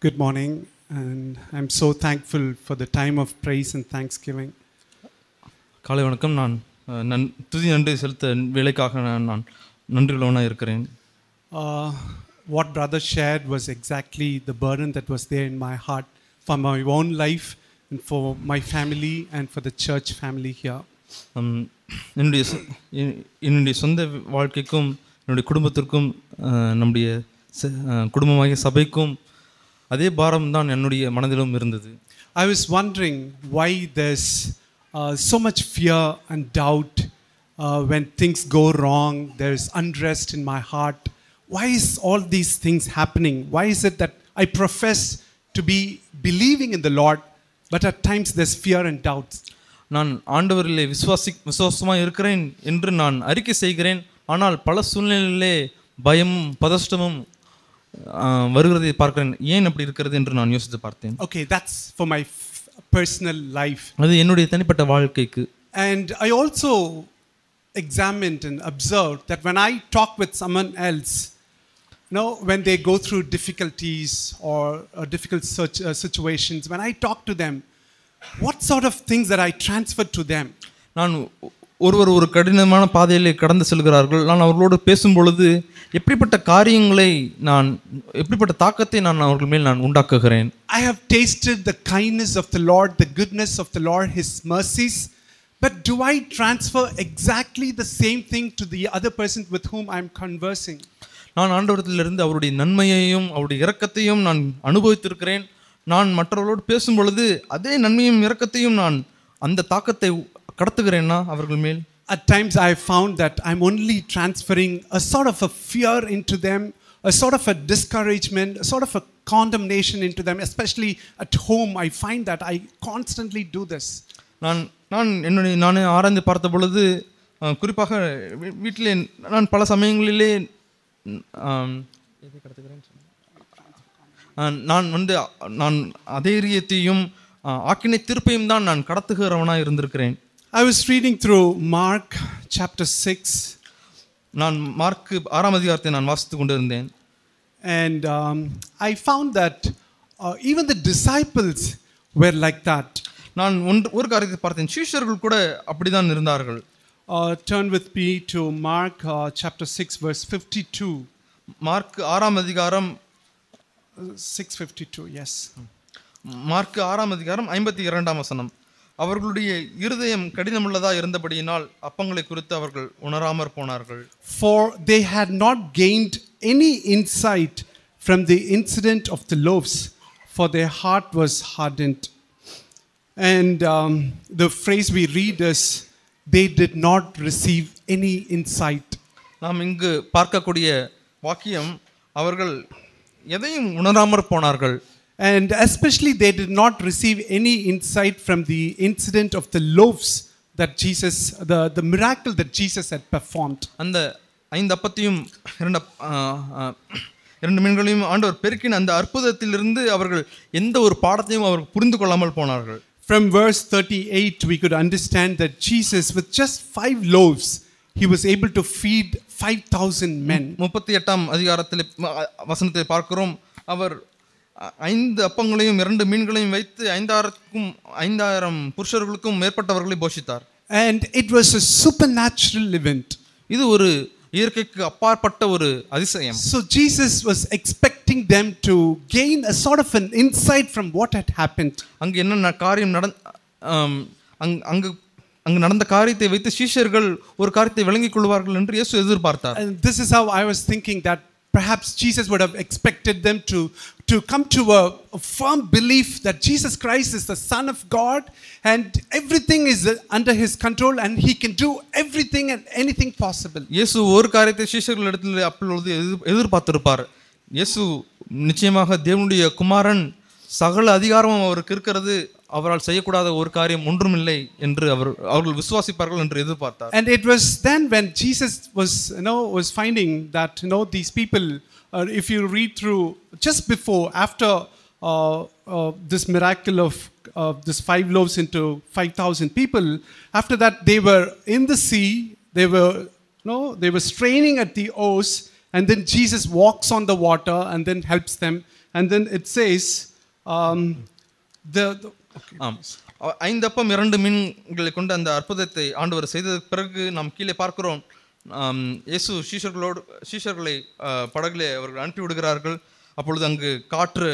Good morning, and I'm so thankful for the time of praise and thanksgiving. காலை வணக்கம். நான் துதி நன்றி செலுத்த வேலைக்காக நான் நன்றியுள்ளவனாக இருக்கிறேன். What brother shared was exactly the burden that was there in my heart for my own life and for my family and for the church family here. என்னுடைய சொந்த வாழ்க்கைக்கும் என்னுடைய குடும்பத்திற்கும் நம்முடைய குடும்பமாகிய சபைக்கும் அதே பாரம் தான் என்னுடைய மனதிலும் இருந்தது. I was wondering why there's so much fear and doubt when things go wrong. There's unrest in my heart. Why is all these things happening? Why is it that I profess to be believing in the Lord, but at times there's fear and doubts? நான் ஆண்டவரிலே விசுவாசமாக இருக்கிறேன் என்று நான் அறிக்கை செய்கிறேன். ஆனால் பல சூழ்நிலையிலே பயமும் பதஷ்டமும் வருகிறதை பார்க்கிறேன். ஏன் அப்படி இருக்கிறது என்று நான் யோசித்து பார்த்தேன். Okay, that's for my personal life. அது என்னுடைய தனிப்பட்ட வாழ்க்கைக்கு. And I also examined and observed that when I talk with someone else, when they go through difficulties or difficult situations, when I talk to them, what sort of things that I transfer to them? நான் ஒரு கடினமான பாதையிலே கடந்து செல்கிறார்கள். நான் அவர்களோடு பேசும் பொழுது எப்படிப்பட்ட காரியங்களை எப்படிப்பட்ட தாக்கத்தை நான் அவர்கள் மேல் நான் உண்டாக்குகிறேன். I have tasted the kindness of the Lord, the goodness of the Lord, His mercies, but do I transfer exactly the same thing to the other person with whom I am conversing? நான் ஆண்டவரிடத்திலிருந்து அவருடைய நன்மையையும் அவருடைய இரக்கத்தையும் நான் அனுபவித்திருக்கிறேன். நான் மற்றவர்களோடு பேசும் பொழுது அதே நன்மையும் இரக்கத்தையும் நான் அந்த தாக்கத்தை கடத்துகிறேன்னா அவர்கள் மேல். At times I have found that I'm only transferring a sort of a fear into them, a sort of a discouragement, a sort of a condemnation into them, especially at home. I find that I constantly do this. நானே ஆராய்ந்து பார்த்த பொழுது குறிப்பாக வீட்டிலே நான் பல சமயங்களிலே நான் அதைரியத்தையும் ஆக்கினை தீர்ப்பையும் தான் நான் கடத்துகிறவனாக இருந்திருக்கிறேன். I was reading through Mark chapter 6. நான் மார்க் 6ஆம் அதிகாரத்தை நான் வாசித்துக் கொண்டிருந்தேன். And I found that even the disciples were like that. நான் ஒரு காரியத்தை பார்த்தேன், சீஷர்கள் கூட அப்படிதான் இருந்தார்கள். Turn with me to Mark chapter 6 verse 52. Mark 6ஆம் அதிகாரம் 6:52, yes. மார்க் 6ஆம் அதிகாரம் 52ஆம் வசனம். அவர்களுடைய இருதயம் கடினமுள்ளதா இருந்தபடியினால் அப்பங்களை குறித்து அவர்கள் உணராமற் போனார்கள். For they had not gained any insight from the incident of the loaves, for their heart was hardened. And the phrase we read is, they did not receive any insight. நாம் இங்கு பார்க்கக்கூடிய வாக்கியம், அவர்கள் எதையும் உணராமற் போனார்கள். And especially they did not receive any insight from the incident of the loaves that Jesus, the miracle that Jesus had performed. அந்த 5 அப்பத்தையும் 2 மீன்களையும் ஆண்டவர் பெருக்கின அந்த அற்புதத்திலிருந்து அவர்கள் எந்த ஒரு பாடத்தையும் அவர்கள் புரிந்து கொள்ளாமல் போனார்கள். From verse 38 we could understand that Jesus, with just 5 loaves, he was able to feed 5,000 men. 38ஆம் அதிகாரத்தில் வசனத்தை பார்க்கிறோம், அவர் 5 அப்பங்களையும் 2 மீன்களையும் வைத்து 5,000 புருஷர்களுக்கும் மேற்பட்டவர்களை போஷித்தார். And it was a supernatural event. இது ஒரு இயற்கைக்கு அப்பாற்பட்ட ஒரு அதிசயம். So Jesus was expecting them to gain a sort of an insight from what had happened. அங்கு என்ன காரியம் அங்கு நடந்த காரியத்தை வைத்து சீஷர்கள் ஒரு காரியத்தை விளங்கிக் கொள்வார்கள் என்று இயேசு எதிர்பார்த்தார். And this is how I was thinking, that perhaps Jesus would have expected them to come to a firm belief that Jesus Christ is the Son of God and everything is under His control and He can do everything and anything possible. இயேசு ஒரு காரியத்தை சீஷர்களிடத்தில் அப்பொழுது எதிர்பார்த்திருப்பார். இயேசு நிச்சயமாக தேவனுடைய குமாரன், சகல அதிகாரமும் அவருக்கு இருக்கிறது, அவரால் செய்யக்கூடாத ஒரு காரியம் ஒன்றுமில்லை என்று அவர்கள் விசுவாசிப்பார்கள் என்று எதிர்பார்த்தார். And it was then when Jesus was finding that these people, if you read through just before, after this miracle of this 5 loaves into 5,000 people, after that they were in the sea, they were straining at the oars, and then Jesus walks on the water and then helps them. And then it says, ஆம். 5 அப்பம் 2 மீன்களை கொண்டு அந்த அற்புதத்தை ஆண்டவர் செய்ததற்கு பிறகு நாம் கீழே பார்க்கிறோம். இயேசு சீஷர்களை படகிலே அவர்கள் அனுப்பி விடுகிறார்கள். அப்பொழுது அங்கு காற்று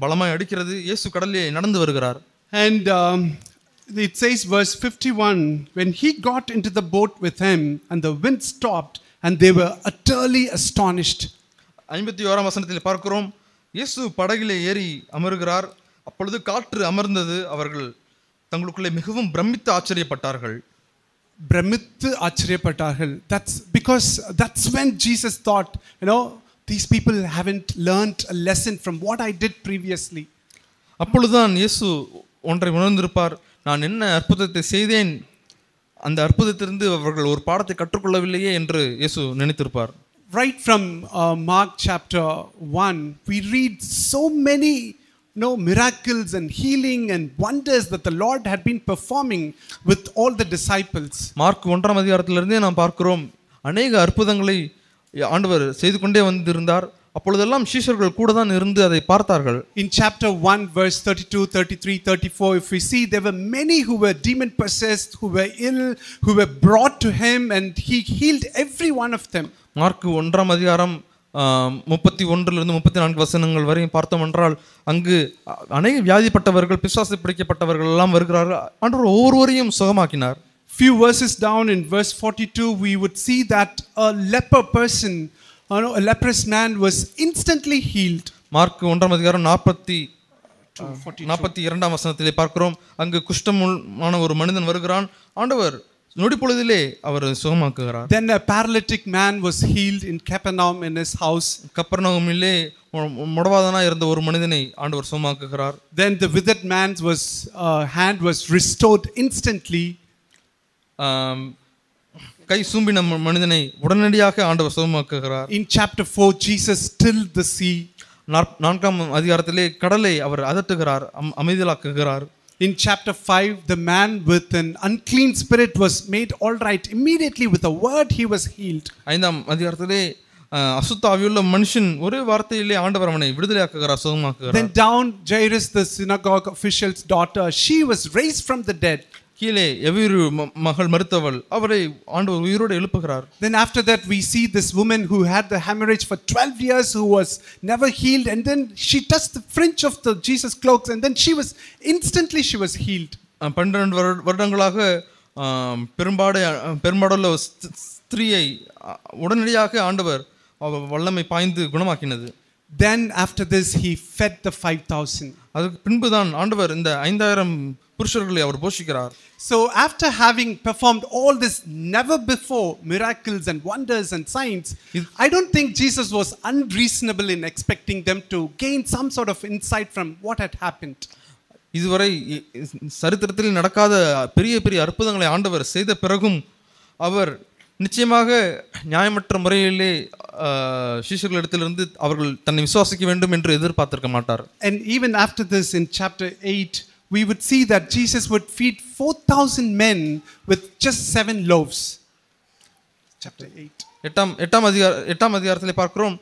பலமாய் அடிக்கிறது. இயேசு கடலிலே நடந்து வருகிறார். And it says verse 51, when he got into the boat with him and the wind stopped and they were utterly astonished. 51ஆம் வசனத்தில் பார்க்கிறோம், இயேசு படகிலே ஏறி அமருகிறார். அப்பொழுது காற்று அமர்ந்தது. அவர்கள் தங்களுக்குள்ளே மிகவும் பிரமித்து ஆச்சரியப்பட்டார்கள். பிரமித்து ஆச்சரியப்பட்டார்கள். That's when Jesus thought, these people haven't learned a lesson from what I did previously. அப்பொழுதுதான் இயேசு ஒன்றை உணர்ந்திருப்பார். நான் என்ன அற்புதத்தை செய்தேன், அந்த அற்புதத்திலிருந்து அவர்கள் ஒரு பாடத்தை கற்றுக்கொள்ளவில்லையே என்று இயேசு நினைத்திருப்பார். Right from Mark chapter 1, we read so many miracles and healing and wonders that the Lord had been performing with all the disciples. Mark 1ஆம் அதிகாரத்திலிருந்தே நாம் பார்க்கிறோம், அநேக அற்புதங்களை ஆண்டவர் செய்து கொண்டே வந்திருந்தார். அப்பொழுதெல்லாம் சீஷர்கள் கூட தான் இருந்து அதை பார்த்தார்கள். In chapter 1 verse 32, 33, 34, if we see, there were many who were demon possessed, who were ill, who were brought to him, and he healed every one of them. Mark 1ஆம் அதிகாரம் 31 34 வசனங்கள் வரை பார்த்தோம் என்றால், அங்கு அநேக வியாதிப்பட்டவர்கள், பிசாசு பிடிக்கப்பட்டவர்கள் எல்லாம் வருகிறார்கள். ஆண்டவர் ஒவ்வொருவரையும் சுகமாக்கினார். Few verses down in verse 42, we would see that a leper person, a leprous man, was instantly healed. Mark 1ஆம் அதிகாரம் 42ஆம் வசனத்திலே பார்க்கிறோம், அங்கு குஷ்டமான ஒரு மனிதன் வருகிறான். ஆண்டவர் நொடி பொழுதிலே அவர் சுகமாக்குகிறார். Then a paralytic man was healed in Capernaum in his house. கப்பர்நகூமிலே முடவாதனாய் இருந்த ஒரு மனிதனை ஆண்டவர் சுகமாக்குகிறார். Then the withered man's hand was restored instantly. கை சூம்பின மனிதனை உடனடியாக ஆண்டவர் சுகமாக்குகிறார். In chapter 4, Jesus stilled the sea. 4ஆம் அதிகாரத்திலே கடலை அவர் அதட்டுகிறார், அமைதியாக்குகிறார். In chapter 5, the man with an unclean spirit was made all right. Immediately with a word he was healed. 5ஆம் அதிகாரத்திலே அசுத்த ஆவியுள்ள மனுஷன் ஒரே வார்த்தையிலே ஆண்டவர் அவனை விடுதலையாக்குகிறார், சுகமாக்குகிறார். Then down Jairus, the synagogue official's daughter, she was raised from the dead. கீழே எவ்விரு மகள் மரித்தவள், அவரை ஆண்டவர் உயிரோடு எழுப்புகிறார். Then after that we see this woman who had the hemorrhage for 12 years, who was never healed, and then she touched the fringe of the Jesus cloaks, and then instantly she was healed. 12 வருடங்களாக பெரும்பாடுள்ள ஸ்திரீயை உடனடியாக ஆண்டவர் வல்லமை பாய்ந்து குணமாக்கினது. Then after this he fed the 5,000. அதுக்கு பின்புதான் ஆண்டவர் இந்த 5000 புருஷர்களை அவர் போஷிக்கிறார். So after having performed all this never before miracles and wonders and signs, I don't think Jesus was unreasonable in expecting them to gain some sort of insight from what had happened. இதுவரை சரித்திரத்தில் நடக்காத பெரிய பெரிய அற்புதங்களை ஆண்டவர் செய்த பிறகும் அவர் நிச்சயமாக நியாயமற்ற முறையிலே சீஷர்களிடத்திலிருந்து அவர்கள் தன்னை விசுவாசிக்க வேண்டும் என்று எதிர்பார்த்திருக்க மாட்டார். And even after this, in chapter 8, we would see that Jesus would feed 4,000 men with just 7 loaves. Chapter 8. எட்டாம் அதிகாரத்திலே பார்க்கிறோம்,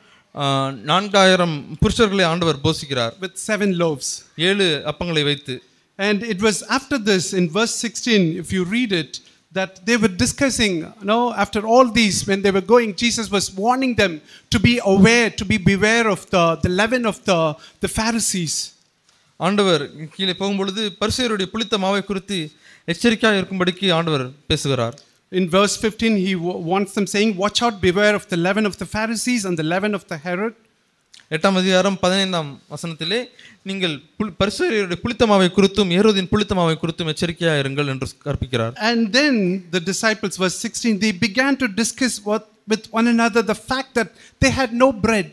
4000 புருஷர்களை ஆண்டவர் போஷிக்கிறார் with 7 loaves, 7 அப்பங்களை வைத்து. And it was after this, in verse 16, if you read it, that they were discussing, after all these, when they were going, Jesus was warning them to be aware, to be beware of the leaven of the Pharisees. ஆண்டவர் கீழே போகும்பொழுது பரிசேயருடைய புளித்த மாவை குறித்து எச்சரிக்கையாக இருக்கும்படிக்கு ஆண்டவர் பேசுகிறார். In verse 15, he wants them saying, watch out, beware of the leaven of the Pharisees and the leaven of the Herod. 8ஆம் அதிகாரம் 15ஆம் வசனத்திலே, நீங்கள் பரிசேயருடைய புளித்த மாவை குறித்தும் ஏரோதின் புளித்த மாவை குறித்தும் எச்சரிக்கையாக இருங்கள் என்று கற்பிக்கிறார். And then the disciples, verse 16, they began to discuss with one another the fact that they had no bread.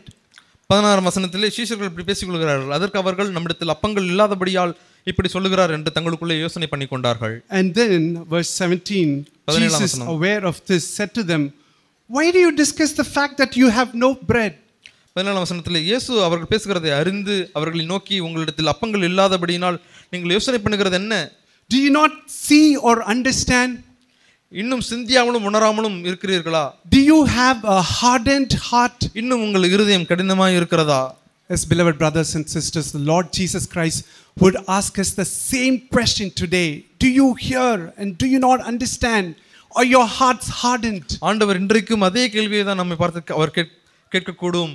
16ஆம் வசனத்திலே சீஷர்கள் இப்படி பேசிக் கொள்கிறார்கள், அதற்கு அவர்கள் நம்மிடத்தில் அப்பங்கள் இல்லாதபடியால் இப்படி சொல்லுகிறார் என்று தங்களுக்குள்ளே யோசனை பண்ணி கொண்டார்கள். And then verse 17, Jesus, aware of this, said to them, why do you discuss the fact that you have no bread? 17ஆம் வசனத்திலே இயேசு அவர்கள் பேசுகிறதை அறிந்து அவர்களை நோக்கி, உங்களிடத்தில் அப்பங்கள் இல்லாதபடியினால் நீங்கள் யோசனை பண்ணுகிறது என்ன? Do you not see or understand? இன்னும் சிந்தியாமலும் உணராமலும் இருக்கிறீர்களா? Do you have a hardened heart? இன்னும் உங்கள் இருதயம் கடினமாய் இருக்கிறதா? As beloved brothers and sisters, the Lord Jesus Christ would ask us the same question today. Do you hear and do you not understand? Are your hearts hardened? ஆண்டவர் இன்றைக்கும் அதே கேள்வியை தான் நம்மை பார்த்து அவர் கேட்கக்கூடும்.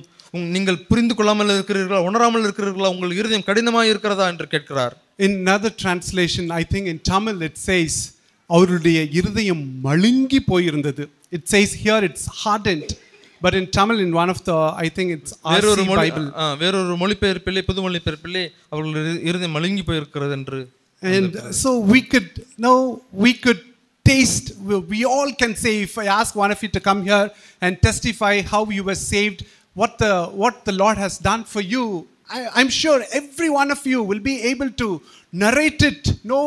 நீங்கள் புரிந்து கொள்ளாமல் இருக்கிறீர்களா, உணராமல் இருக்கிறீர்களா, உங்கள் இருதயம் கடினமாக இருக்கிறதா என்று கேட்கிறார். In another translation, I think in Tamil it says, அவருடைய இருதயம் மழுங்கி போயிருந்தது. It says here it's hardened. But in Tamil, in one of the, I think it's RC Bible. வேறொரு மொழிபெயர்ப்பிலே, புது மொழிபெயர்ப்பிலே அவர்கள் இருதயம் மழுங்கி போயிருக்கிறது என்று. And so we could taste, we all can say, if I ask one of you to come here and testify how you were saved, what the Lord has done for you, I'm sure every one of you will be able to narrate it. No,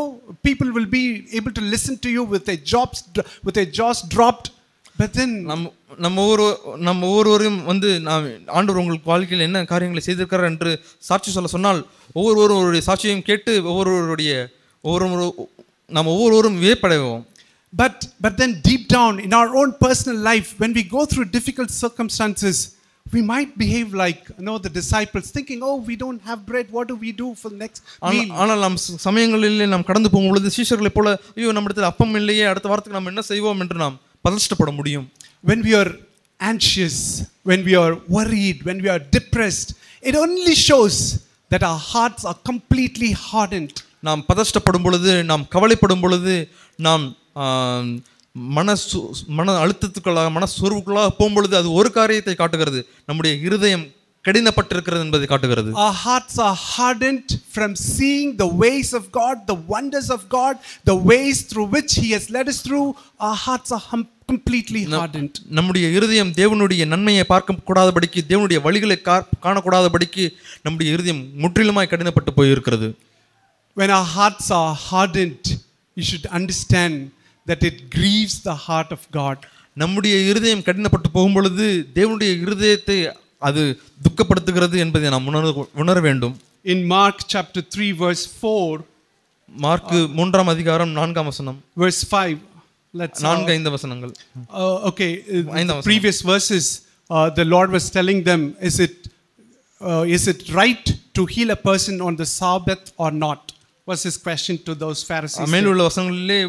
people will be able to listen to you with their jaws dropped. But then நம்ம ஒவ்வொருவரையும் வந்து ஆண்டவர் உங்களுக்கு வாழ்க்கையில் என்ன காரியங்களை செய்திருக்கிறார் என்று சாட்சி சொன்னால் ஒவ்வொருவருடைய சாட்சியையும் கேட்டு ஒவ்வொருவரும் வியப்படைவோம். But then deep down in our own personal life, when we go through difficult circumstances, we might behave like the disciples, thinking, oh, we don't have bread, what do we do for the next meal? ஆனால் நாம் சமயங்களிலே நாம் கடந்து போகும் பொழுது சீஷர்களைப் போல, ஐயோ நம்மிடத்தில் அப்பம் இல்லையே, அடுத்த வாரத்துக்கு நாம் என்ன செய்வோம் என்று நாம் பதஷ்டப்பட முடியும். When we are anxious, when we are worried, when we are depressed, it only shows that our hearts are completely hardened. நாம் பதஷ்டப்படும் பொழுது, நாம் கவலைப்படும் பொழுது, நாம் மன அழுத்தத்துக்குள்ளாக, மனசோர்வுக்குள்ளாக போகும்பொழுது அது ஒரு காரியத்தை காட்டுகிறது, நம்முடைய இருதயம் கடினப்பட்டிருக்கிறது என்பதை காட்டுகிறது. Our hearts are hardened from seeing the ways of God, the wonders of God, the ways through which He has led us through. Our hearts are completely hardened. நம்முடைய இருதயம் தேவனுடைய நன்மையை பார்க்க கூடாதபடிக்கு, தேவனுடைய வழிகளை காணக்கூடாதபடிக்கு நம்முடைய இருதயம் முற்றிலுமாய் கடினப்பட்டு போயிருக்கிறது. When our hearts are hardened, you should understand that it grieves the heart of God. நம்முடைய இருதயம் கடினப்பட்டு போகும் பொழுது தேவனுடைய இருதயத்தை அது துக்கப்படுத்துகிறது என்பதை நாம் உணர வேண்டும். In Mark chapter 3 verse 4, mark 3ஆம் அதிகாரம் 4ஆம் வசனம், verse 5, let's 4-5 வசனங்கள். Okay, previous verses, the Lord was telling them, is it right to heal a person on the Sabbath or not? Was his question to those Pharisees. மேலுள்ள வசனங்களிலே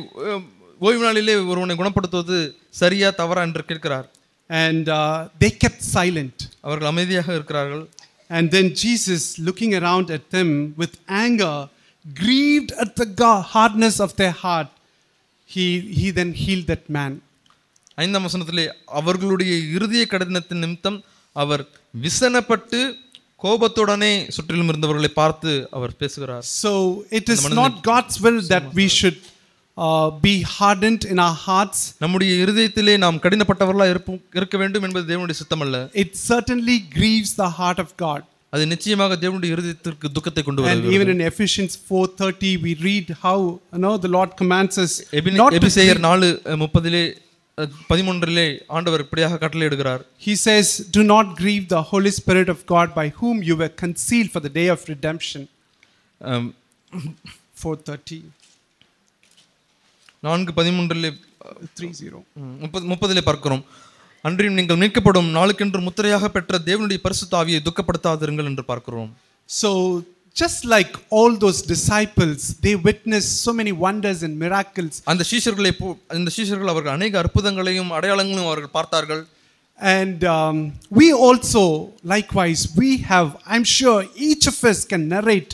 ஓய்வு நாளிலே ஒருவனை குணப்படுத்துவது சரியா தவறா என்று கேட்கிறார். And they kept silent. அவர்கள் அமைதியாக இருக்கிறார்கள். And then Jesus, looking around at them with anger, grieved at the hardness of their heart, he then healed that man. 5ஆம் வசனத்திலே அவர்களுடைய இருதய கடினத்தின் நிமித்தம் அவர் விசனப்பட்டு கோபத்துடனே சுற்றிலும் இருந்தவர்களை பார்த்து அவர் பேசுகிறார். So it is not God's will that we should be hardened in our hearts. நம்முடைய இருதயத்திலே நாம் கடினப்பட்டவர்களாக இருக்க வேண்டும் என்பது தேவனுடைய சித்தம் அல்ல. It certainly grieves the heart of God. அது நிச்சயமாக தேவனுடைய இருதயத்திற்கு துக்கத்தை கொண்டு வருகிறது. And even in Ephesians 4:30 we read how the Lord commands us not to. எபிரேயர் 4:30 13 ஆண்டவர் இப்படியாக கட்டளையிடுகிறார். He says, do not grieve the Holy Spirit of God by whom you were concealed for the day of redemption. 4:30 4:13 பார்க்கிறோம். அன்றியும் நீங்கள் மீட்கப்படும் நாளுக்கென்று முத்திரையாக பெற்ற தேவனுடைய பரிசுத்த ஆவியை துக்கப்படுத்தாதிருங்கள் என்று பார்க்கிறோம். So just like all those disciples, they witnessed so many wonders and miracles. அந்த சீஷர்கள் அவர்கள் அநேக அற்புதங்களையும் அடையாளங்களையும் அவர்கள் பார்த்தார்கள். And we also likewise, I'm sure each of us can narrate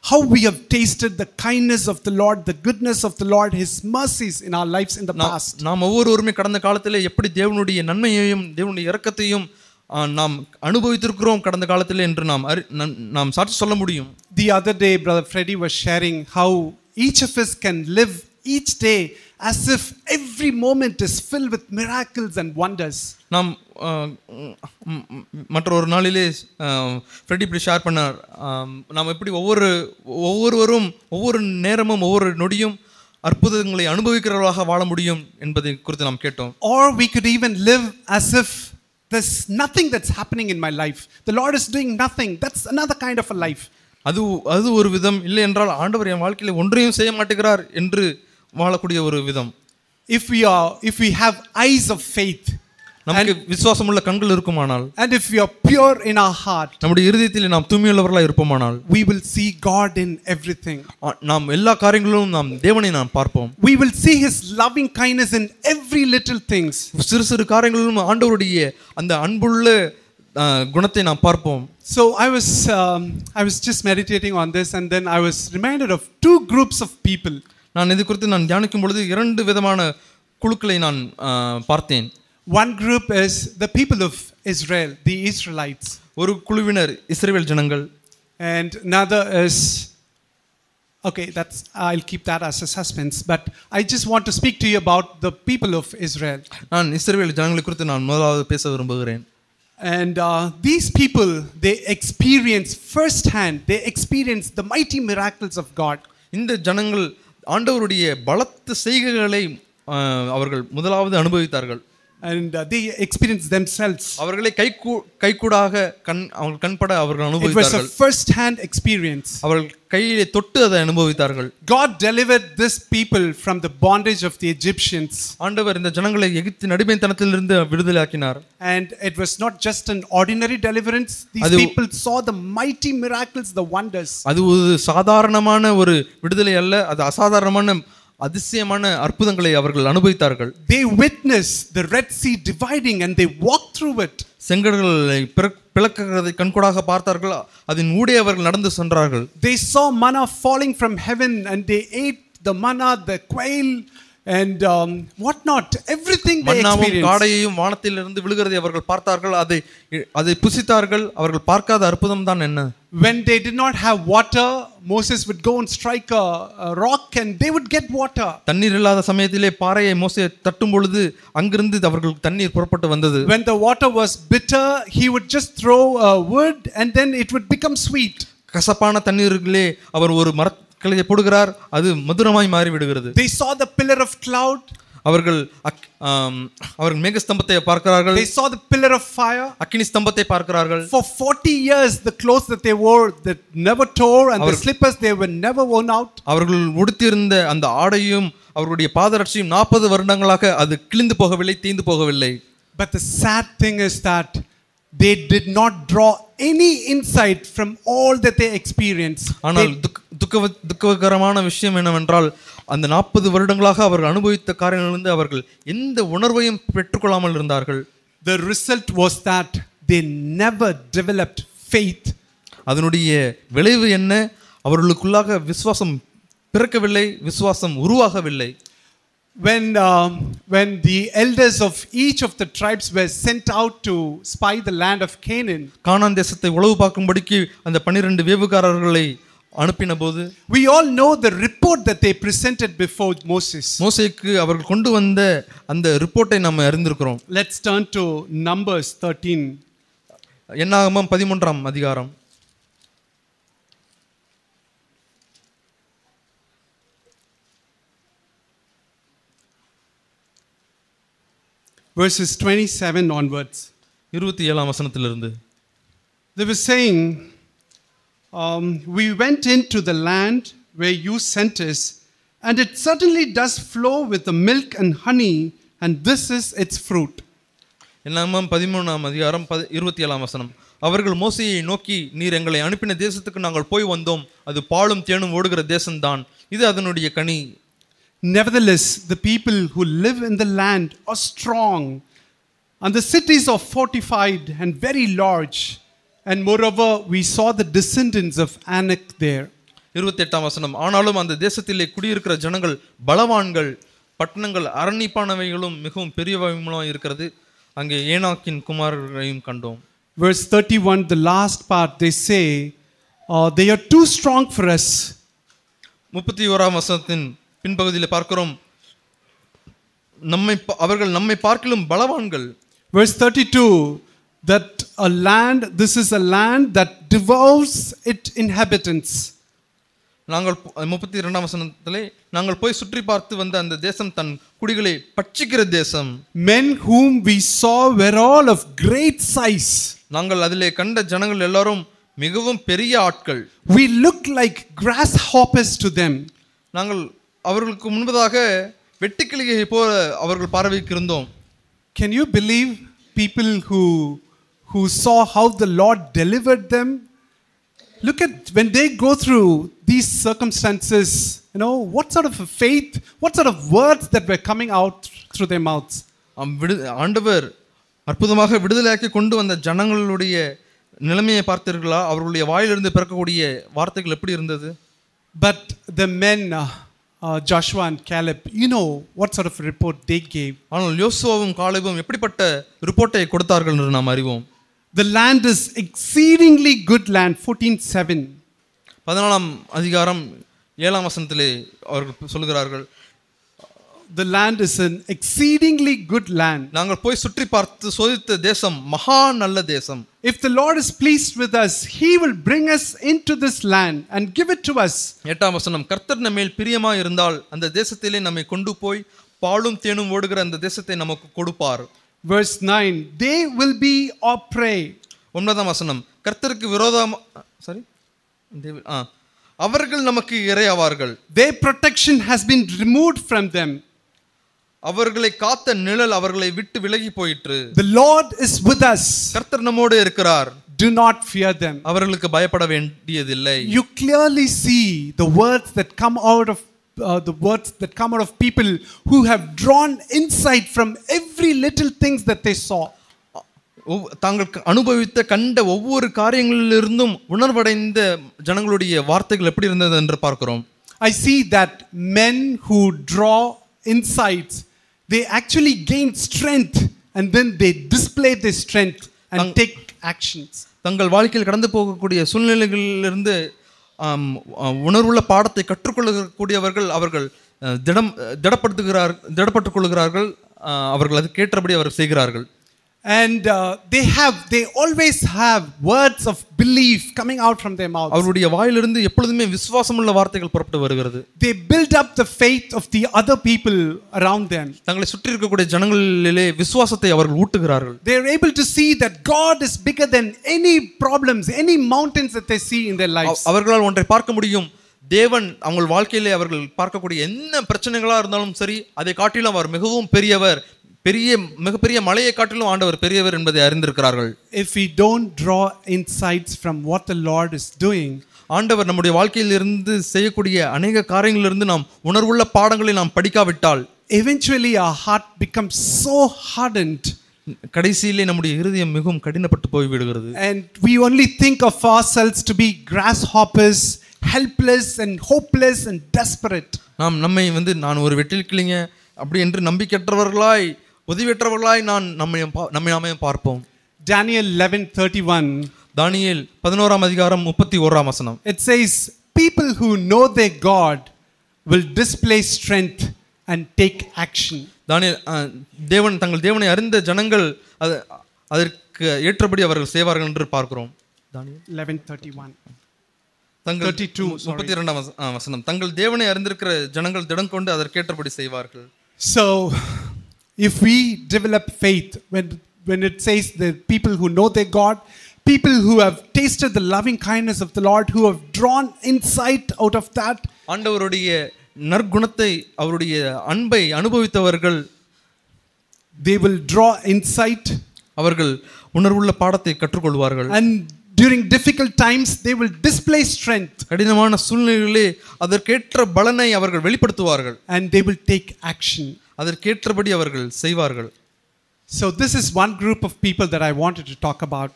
how we have tasted the kindness of the Lord, the goodness of the Lord, His mercies in our lives in the past. நாம் ஒவ்வொருவருமே கடந்த காலத்திலே எப்படி தேவனுடைய நன்மையையும் தேவனுடைய இரக்கத்தையும் நாம் அனுபவித்திருக்கிறோம் கடந்த காலத்திலே என்று நாம் சாட்சி சொல்ல முடியும். The other day Brother Freddy was sharing how each of us can live each day as if every moment is filled with miracles and wonders. நாம் மற்றொரு நாளிலே ஃப்ரெடி இப்படி ஷேர் பண்ணார், நாம் எப்படி ஒவ்வொருவரும் ஒவ்வொரு நேரமும் ஒவ்வொரு நொடியும் அற்புதங்களை அனுபவிக்கிறவர்களாக வாழ முடியும் என்பதை குறித்து நாம் கேட்டோம். Or we could even live as if there's nothing that's happening in my life. The Lord is doing nothing. That's another kind of a life. அது ஒரு விதம். இல்லை என்றால் ஆண்டவர் என் வாழ்க்கையில் ஒன்றையும் செய்ய மாட்டேங்கிறார் என்று வாழக்கூடிய ஒரு விதம். If we have eyes of faith, நமக்கு விசுவாசமுள்ள கண்கள் இருக்குமானால், and if we are pure in our heart, நம்முடைய இருதயத்தில் நாம் தூய்மையுள்ளவர்களாய் இருப்போமானால், we will see God in everything. நாம் எல்லா காரியங்களிலும் நாம் தேவனை நாம் பார்ப்போம். We will see his loving kindness in every little things. சிறு சிறு காரியங்களிலும் ஆண்டவருடைய அந்த அன்புள்ள குணத்தை நாம் பார்ப்போம். So I was just meditating on this, and then I was reminded of two groups of people. நான் இது குறித்து நான் தியானிக்கும் பொழுது இரண்டு விதமான குழுக்களை நான் பார்த்தேன். One group is the people of Israel, the Israelites. ஒரு குழுவினர் இஸ்ரவேல் ஜனங்கள். And another is, okay, I'll keep that as a suspense, but I just want to speak to you about the people of Israel. நான் இஸ்ரவேல் ஜனங்களை குறித்து நான் முதலாவது பேச விரும்புகிறேன். And these people, they experience firsthand, they experience the mighty miracles of God. இந்த ஜனங்கள் ஆண்டவருடைய பலத்த செய்கைகளை அவர்கள் முதலாவது அனுபவித்தார்கள். And they experienced themselves. அவர்களை கைக்கூடாக அவங்க கண்பட அவர்கள் அனுபவித்தார்கள். It was a first hand experience. அவர்கள் கையிலே தொட்டு அதை அனுபவித்தார்கள். God delivered this people from the bondage of the Egyptians. ஆண்டவர் இந்த ஜனங்களை எகிப்தின் அடிமைத்தனத்திலிருந்து விடுதலையாக்கினார். And it was not just an ordinary deliverance. These people saw the mighty miracles, the wonders. அது ஒரு சாதாரணமான ஒரு விடுதலை அல்ல, அது அசாதாரணமான அதிசயமான அற்புதங்களை அவர்கள் அனுபவித்தார்கள். They witnessed the Red Sea dividing and they walked through it. செங்கடல்களை பிளக்கிறதை கண்கூடாக பார்த்தார்கள், அதன் ஊடே அவர்கள் நடந்து சென்றார்கள். They saw manna falling from heaven and they ate the manna, the quail and what not, everything they experienced. மன்னாவும் காடையையும் வானத்திலிருந்து விழுகிறதை அவர்கள் பார்த்தார்கள், அதை புசித்தார்கள். அவர்கள் பார்க்காத அற்புதம் தான் என்ன? When they did not have water, Moses would go and strike a rock and they would get water. தண்ணீர் இல்லாத சமயத்திலே பாறையை மோசே தட்டும் பொழுது அங்கிருந்து அவர்களுக்கு தண்ணீர் புறப்பட்டு வந்தது. When the water was bitter, he would just throw a wood and then it would become sweet. கசப்பான தண்ணீரிலே அவர் ஒரு மரக்கிளையை போடுகிறார், அது மதுரமாய் மாறி விடுகிறது. They saw the pillar of cloud. அவர்கள் மேக ஸ்தம்பத்தை பார்க்கிறார்கள். They saw the pillar of fire. அக்கினி ஸ்தம்பத்தை பார்க்கிறார்கள். For 40 years the clothes that they wore that never tore and the slippers they were never worn out. அவர்கள் உடுத்தியிருந்த அந்த ஆடையும் அவர்களுடைய பாதரட்சியும் 40 வருடங்களாக அது கிழிந்து போகவில்லை, தீந்து போகவில்லை. But the sad thing is that they did not draw any insight from all that they experienced. ஆனால் துக்ககரமான விஷயம் என்னவென்றால் அந்த 40 வருடங்களாக அவர்கள் அனுபவித்த காரியங்களிலிருந்து அவர்கள் எந்த உணர்வையும் பெற்றுக்கொள்ளாமல் இருந்தார்கள். The result was that they never developed faith. அதனுடைய விளைவு என்ன? அவர்களுக்குள்ளாக விசுவாசம் பிறக்கவில்லை, விசுவாசம் உருவாகவில்லை. When the elders of each of the tribes were sent out to spy the land of Canaan, கானான் தேசத்தை உளவு பார்க்கும்படிக்கு அந்த 12 வேவுகாரர்களை அனுப்பின போது, we all know the report that they presented before Moses. மோசேக்கு அவர்கள் கொண்டு வந்த அந்த ரிப்போர்ட்டை நாம் அறிந்திருக்கிறோம். Let's turn to Numbers 13. என்னாகமம் 13ஆம் அதிகாரம். Verses 27 onwards. 27ஆம் வசனத்திலிருந்து. They were saying, we went into the land where you sent us, and it certainly does flow with the milk and honey, and this is its fruit. என்னாகமம் 13ஆம் அதிகாரம் 27ஆம் வசனம். அவர்கள் மோசேயை நோக்கி, நீர் எங்களை அனுப்பின தேசத்துக்கு நாங்கள் போய் வந்தோம், அது பாலும் தேனும் ஓடுகிற தேசம்தான், இது அதனுடைய கனி. Nevertheless, the people who live in the land are strong, and the cities are fortified and very large. And moreover, we saw the descendants of Anak there. 28ஆம் வசனம். ஆனாலும் அந்த தேசத்திலே குடியிருக்கிற ஜனங்கள் பலவான்கள், பட்டணங்கள் அரணிப்பானவைகளும் மிகவும் பெரியவைகளும் இருக்கிறது, அங்கே ஏனாக்கின் குமாரரையும் கண்டோம். Verse 31, the last part, they say, they are too strong for us. 31ஆம் வசனத்தின் பின்பகுதியில் பார்க்கிறோம், அவர்கள் நம்மை பார்க்கிலும் பலவான்கள். Verse 32, that this is a land that devours its inhabitants. நாங்கள் 32ஆம் வசனத்திலே, நாங்கள் போய் சுற்றி பார்த்து வந்த அந்த தேசம் தன் குடிகளை பட்சிக்கிற தேசம். Men whom we saw were all of great size. நாங்கள் அதிலே கண்ட ஜனங்கள் எல்லாரும் மிகவும் பெரிய ஆட்கள். We looked like grasshoppers to them. நாங்கள் அவர்களுக்கு முன்பதாக வெட்டுக்கிளியை போல அவர்கள் பார்வைக்கு இருந்தோம். Can you believe people who saw how the Lord delivered them. Look at when they go through these circumstances, what sort of a faith, what sort of words that were coming out through their mouths. ஆண்டவர் அற்புதமாக விடுதலையாக்கி கொண்டு வந்த ஜனங்களுடைய நிலைமையை பார்த்தீர்களா? அவர்களுடைய வாயிலிருந்து பிறக்கக்கூடிய வார்த்தைகள் எப்படி இருந்தது? But the men, Joshua and Caleb, what sort of report they gave. ஆனால் யோசுவாவும் காலேபும் எப்படிப்பட்ட ரிப்போர்ட்டை கொடுத்தார்கள் என்று நாம் அறிவோம். The land is exceedingly good land. 14:7. 14ஆம் அதிகாரம் 7ஆம் வசனத்திலே அவர்கள் சொல்கிறார்கள், the land is an exceedingly good land. நாங்கள் போய் சுற்றி பார்த்து சோதித்த தேசம் மகா நல்ல தேசம். If the Lord is pleased with us, he will bring us into this land and give it to us. 8ஆம் வசனம், கர்த்தர் நம்மேல் பிரியமாய் இருந்தால் அந்த தேசத்திலே நம்மை கொண்டு போய் பாலும் தேனும் ஓடுகிற அந்த தேசத்தை நமக்கு கொடுப்பார். Verse 9, they will be our prey. 9ஆம் வசனம், கர்த்தருக்கு விரோதம் அவர்கள் நமக்கு இரையாவார்கள். Their protection has been removed from them. அவர்களை காத்த நிழல் அவர்களை விட்டு விலகி போயிற்று. The Lord is with us. கர்த்தர் நம்மோடு இருக்கிறார். Do not fear them. அவர்களுக்கு பயப்பட வேண்டியதில்லை. You clearly see the words that come out of people who have drawn insight from every little things that they saw. தாங்கள் அனுபவித்த கண்ட ஒவ்வொரு காரியங்களிலிருந்தும் உணர்வடைந்த ஜனங்களுடைய வார்த்தைகள் எப்படி இருந்தது என்று பார்க்கிறோம். I see that men who draw insights, they actually gain strength and then they display their strength and take actions. தங்கள் வாழ்க்கையில் கடந்து போகக்கூடிய சூழ்நிலைகளிலிருந்து உணர்வுள்ள பாடத்தை கற்றுக்கொள்ளக்கூடியவர்கள் அவர்கள் திடப்பட்டுக் கொள்கிறார்கள். அவர்கள் அதுக்கு ஏற்றபடி அவர் செய்கிறார்கள். And they always have words of belief coming out from their mouths. அவருடைய வாயிலிருந்து எப்பொழுதுமே விசுவாசமுள்ள வார்த்தைகள் புறப்பட்டு வருகிறது. They build up the faith of the other people around them. தங்களை சுற்றி இருக்கக்கூடிய ஜனங்களிலே விசுவாசத்தை அவர்கள் ஊட்டுகிறார்கள். They are able to see that God is bigger than any problems, any mountains that they see in their lives. அவர்களால் ஒன்றை பார்க்க முடியும், தேவன் அவங்க வாழ்க்கையிலே அவர்கள் பார்க்கக்கூடிய என்ன பிரச்சனைகளா இருந்தாலும் சரி, அதை காட்டிலும் அவர் மிகவும் பெரியவர், மிகப்பெரிய மலையை காட்டிலும் ஆண்டவர் பெரியவர் என்பதை அறிந்திருக்கிறார்கள். If we don't draw insights from what the Lord is doing, ஆண்டவர் நம்முடைய வாழ்க்கையில் இருந்து செய்யக்கூடிய அநேக காரியங்களிலிருந்து நாம் உணர்வுள்ள பாடங்களை நாம் படிக்காவிட்டால் eventually our heart becomes so hardened. கடைசியிலே நம்முடைய இருதயம் மிகவும் கடினப்பட்டு போய் விடுகிறது. And we only think of ourselves to be grasshoppers, helpless and hopeless and desperate. நம்மை நான் ஒரு வெட்டில் கிளிங்க அப்படி என்று நம்பிக்கையற்றவர்களாய் உதவியற்றவர்களாய் நம்மை பார்ப்போம். Daniel 11:31. தானியேல் 11ஆம் அதிகாரம் 31ஆம் வசனம். It says, people who know their God will display strength and take action. தானியேல் தங்கள் தேவனை அறிந்த ஜனங்கள் அதற்கு ஏற்றபடி அவர்கள் செய்வார்கள் என்று பார்க்கிறோம். தானியேல் 11:31. தங்கள் 32ஆம் வசனம், தங்கள் தேவனை அறிந்திருக்கிற ஜனங்கள் திடம் கொண்டு அதற்கேற்றபடி செய்வார்கள். So if we develop faith, when it says the people who know their God, people who have tasted the loving kindness of the Lord, who have drawn insight out of that, ஆண்டவருடைய நற்குணத்தை அவருடைய அன்பை அனுபவித்தவர்கள், they will draw insight, அவர்கள் உணர்வுள்ள பாடத்தை கற்றுக்கொள்வார்கள். And during difficult times they will display strength. கடினமான சூழ்நிலைகளிலே அதற்கேற்ற பலனை அவர்கள் வெளிப்படுத்துவார்கள். And they will take action. அதற்கேற்றபடி அவர்கள் செய்வார்கள். So this is one group of people that I wanted to talk about.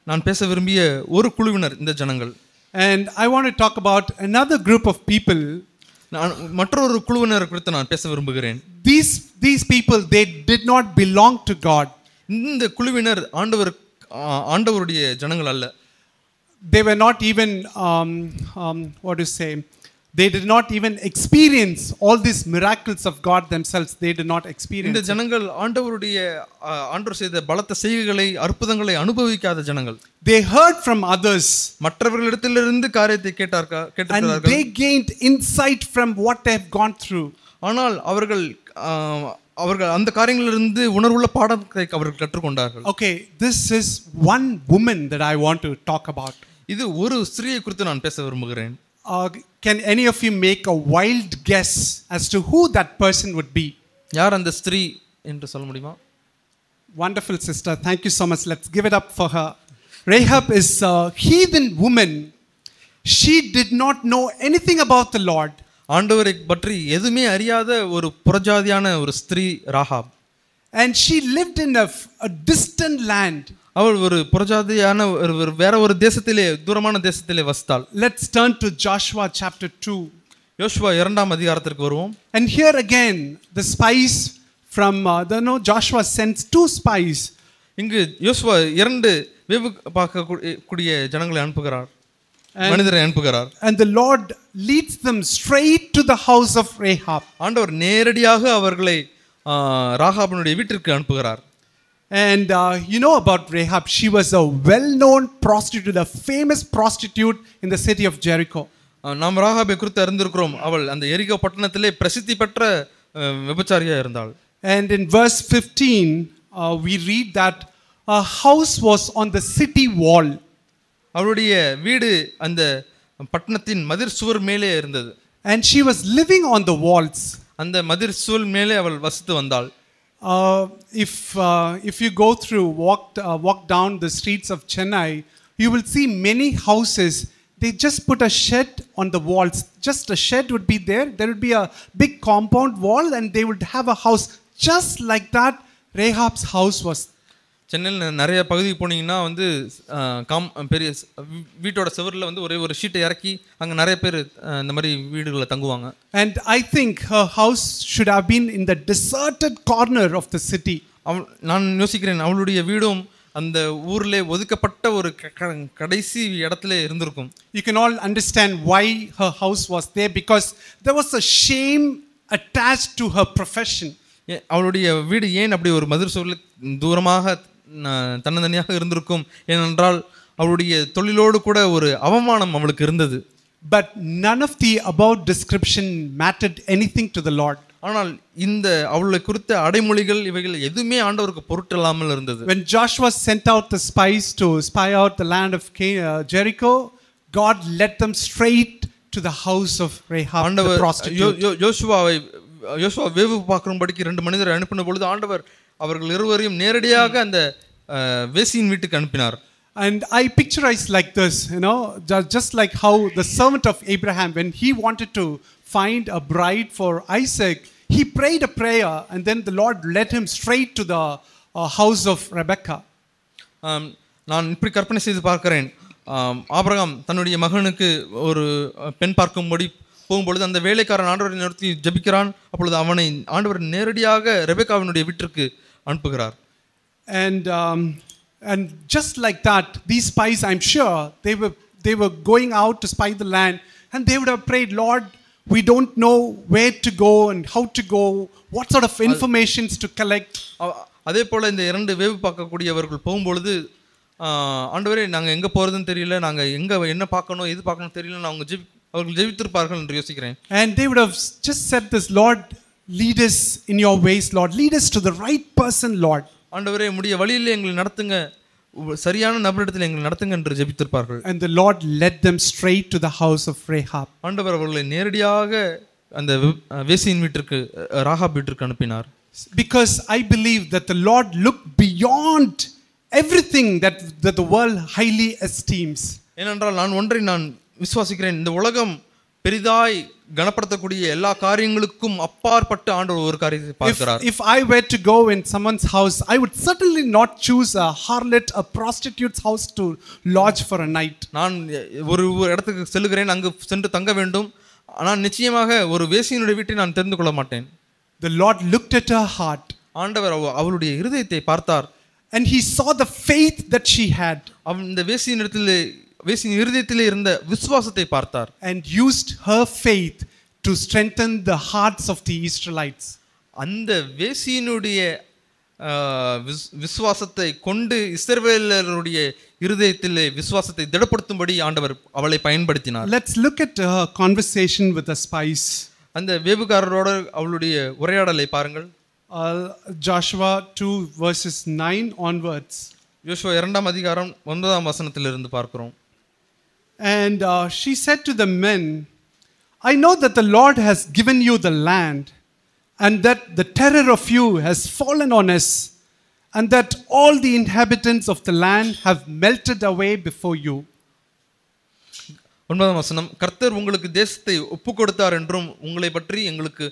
நான் பேச விரும்பிய ஒரு குழுவினர் இந்த ஜனங்கள். And I want to talk about another group of people. நான் மற்றொரு குழுவினர் குறித்து நான் பேச விரும்புகிறேன். These people, they did not belong to God. இந்த குழுவினர் ஆண்டவருடைய ஜனங்கள் அல்ல. They were not even they did not even experience all these miracles of God themselves. They did not experience. இந்த ஜனங்கள் ஆண்டவர் செய்த பலத்த செய்கைகளை அற்புதங்களை அனுபவிக்காத ஜனங்கள். They heard from others. மற்றவர்களிடத்திலிருந்து காரியத்தை கேட்டார்கள். And they gained insight from what they have gone through. ஆனால் அவர்கள் அந்த காரியங்களிலிருந்து உணர்வுள்ள பாடத்தை அவர்கள் கற்றுக்கொண்டார்கள். Okay, this is one woman that I want to talk about. இது ஒரு ஸ்திரியை குறித்து நான் பேச விரும்புகிறேன். Can any of you make a wild guess as to who that person would be? யார் அந்த ஸ்திரீ என்று சொல்ல முடியுமா? Wonderful sister. Thank you so much. Let's give it up for her. Rahab is a heathen woman. She did not know anything about the Lord. ஆண்டவரை பற்றி எதுவுமே அறியாத ஒரு புறஜாதியான ஒரு ஸ்திரீ Rahab. And she lived in a distant land. அவள் ஒரு புறஜாதியான ஒரு வேற ஒரு தேசத்திலே, தூரமான தேசத்திலே வசித்தாள். Let's turn to Joshua chapter 2. யோசுவா 2ஆம் அதிகாரத்திற்கு வருவோம். And here again the spies from Joshua sends 2 spies. இங்கு யோசுவா 2 வேவு பார்க்கக்கூடிய ஜனங்களை அனுப்புகிறார், மனிதரை அனுப்புகிறார். And the Lord leads them straight to the house of Rahab. ஆண்டவர் நேரடியாக அவர்களை ராகாபினுடைய வீட்டிற்கு அனுப்புகிறார். And you know about Rahab, she was a well-known prostitute, a famous prostitute in the city of Jericho. நாம் ராகாபை குறித்து அறிந்திருக்கிறோம். அவள் அந்த எரிகோ பட்டணத்திலே பிரசித்தி பெற்ற விபச்சாரியா இருந்தாள். And in verse 15 we read that her house was on the city wall. அவளுடைய வீடு அந்த பட்டணத்தின் மதிர் சுவர் மேலே இருந்தது. And she was living on the walls. அந்த மதிர் சுவர் மேலே அவள் வசித்து வந்தாள். If you go through walk down the streets of Chennai, you will see many houses. They just put a shed on the walls. Just a shed would be there. There would be a big compound wall and they would have a house. Just like that, Rahab's house was. சென்னையில் நிறைய பகுதிக்கு போனீங்கன்னா வந்து பெரிய வீட்டோட செவரில் வந்து ஒரே ஒரு ஷீட்டை இறக்கி அங்கே நிறைய பேர் இந்த மாதிரி வீடுகளை தங்குவாங்க. And I think her house should have been in the deserted corner of the city. நான் யோசிக்கிறேன் அவளுடைய வீடும் அந்த ஊர்ல ஒதுக்கப்பட்ட ஒரு கடைசி இடத்துல இருந்திருக்கும். You can all understand why her house was there, because there was a shame attached to her profession. அவளுடைய வீடு ஏன் அப்படி ஒரு மதிர் சுவரில் தூரமாக தன்னந்தனியாக இருந்திருக்கும்? ஏனென்றால் அவளுடைய தொழிலோடு கூட ஒரு அவமானம் அவளுக்கு இருந்தது. But none of the above description mattered anything to the Lord. ஆனால் இந்த அவளை குறித்த அடைமொழிகள் இவைகள் எதுவுமே ஆண்டவருக்கு பொருட்டல்லாமல் இருந்தது. When Joshua sent out the spies to spy out the land of Jericho, God led them straight to the house of Rahab the prostitute. யோசுவா வேவு பார்க்கும்படிக்கு 2 மனிதரை அனுப்பின பொழுது ஆண்டவர் அவர்கள் இருவரையும் நேரடியாக அந்த வேசியின் வீட்டுக்கு அனுப்பினார். And I picturize like this, just like how the servant of Abraham, when he wanted to find a bride for Isaac, he prayed a prayer and then the Lord led him straight to the house of Rebekah. நான் இப்படி கற்பனை செய்து பார்க்கிறேன். Abraham தன்னுடைய மகனுக்கு ஒரு பெண் பார்க்கும்படி போகும்பொழுது அந்த வேலைக்காரன் ஆண்டவரை நிறுத்தி ஜெபிக்கிறான். அப்பொழுது அவனை ஆண்டவர் நேரடியாக ரெபெக்காவினுடைய வீட்டிற்கு அனுப்புகிறார். And just like that, these spies, I'm sure they were going out to spy the land, and they would have prayed, Lord, we don't know where to go and how to go, what sort of informations to collect. அதே போல இந்த 2 வேவு பார்க்கக்கூடியவர்கள் போகும்பொழுது ஆண்டவரே நாங்கள் எங்கே போகிறதுன்னு தெரியல, நாங்கள் எங்கே என்ன பார்க்கணும் எது பார்க்கணும் தெரியல, அவர்கள் ஜெபித்திருப்பார்கள் என்று யோசிக்கிறேன். And they would have just said this, Lord, lead us in your ways, Lord, lead us to the right person, Lord. ஆண்டவரே உம்முடைய வழியிலே எங்களை நடத்துங்க, சரியான நபரிடத்தில் எங்களை நடத்துங்க என்று ஜெபித்திருப்பார்கள். And the Lord led them straight to the house of Rahab. ஆண்டவர் அவர்களை நேரடியாக அந்த வேசியின் வீட்டிற்கு, ராகாப் வீட்டிற்கு அனுப்பினார். Because I believe that the Lord looked beyond everything that the world highly esteems. ஏனென்றால் நான் விசுவாசிக்கிறேன், இந்த உலகம் பெரிதாய் கனப்படுத்தக்கூடிய எல்லா காரியங்களுக்கும் அப்பாற்பட்டு ஆண்டவர் ஒரு காரியத்தை பார்க்கிறார். If I were to go in someone's house, I would certainly not choose a harlot, a prostitute's house to lodge for a night. நான் ஒரு இடத்துக்கு செல்கிறேன், அங்கு சென்று தங்க வேண்டும், ஆனால் நிச்சயமாக ஒரு வேசியினுடைய வீட்டை நான் தெரிந்து கொள்ள மாட்டேன். The Lord looked at her heart. ஆண்டவர் அவளுடைய இருதயத்தை பார்த்தார். And he saw the faith that she had. இந்த வேசியின் இருதயத்திலே இருந்த விசுவாசத்தை பார்த்தார். And used her faith to strengthen the hearts of the Israelites. அந்த வேசியினுடைய விசுவாசத்தை கொண்டு இஸ்ரவேலருடைய இருதயத்திலே விசுவாசத்தை திடப்படுத்தும்படி ஆண்டவர் அவளை பயன்படுத்தினார். Let's look at her conversation with the spies. அந்த வேவுகாரரோட அவளுடைய உரையாடலை பாருங்கள். Joshua 2 verses 9 onwards. யோசுவா 2ஆம் அதிகாரம் 9ஆம் வசனத்திலிருந்து பார்க்கிறோம். And she said to the men, I know that the Lord has given you the land, and that the terror of you has fallen on us, and that all the inhabitants of the land have melted away before you. 9ஆம் வசனம், கர்த்தர் உங்களுக்கு தேசத்தை ஒப்பு கொடுத்தார் என்றும் உங்களை பற்றி எங்களுக்கு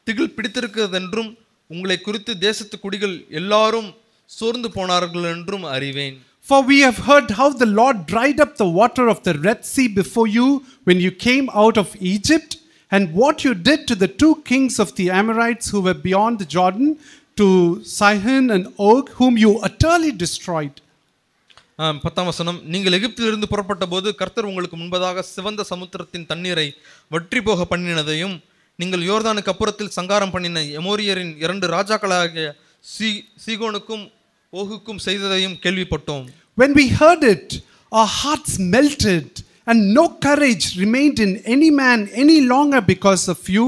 திகில் பிடித்திருக்கிறது என்றும் உங்களை குறித்து தேசத்து குடிகள் எல்லாரும் சோர்ந்து போனார்கள் என்றும் அறிவேன். For we have heard how the Lord dried up the water of the Red Sea before you when you came out of Egypt, and what you did to the 2 kings of the Amorites who were beyond the Jordan, to Sihon and Og, whom you utterly destroyed. 10ஆம் வசனம், நீங்கள் எகிப்திலிருந்து புறப்பட்ட போது கர்த்தர் உங்களுக்கு முன்பதாக சிவந்த சமுத்திரத்தின் தண்ணீரை வற்றி போக பண்ணினதையும் நீங்கள் யோர்தானுக்கு அப்புறத்தில் சங்காரம் பண்ணின எமோரியரின் 2 ராஜாக்களாகிய சீகோனுக்கும் ஓகுக்கும் செய்ததையும் கேள்விப்பட்டோம். When we heard it, our hearts melted, and no courage remained in any man any longer because of you.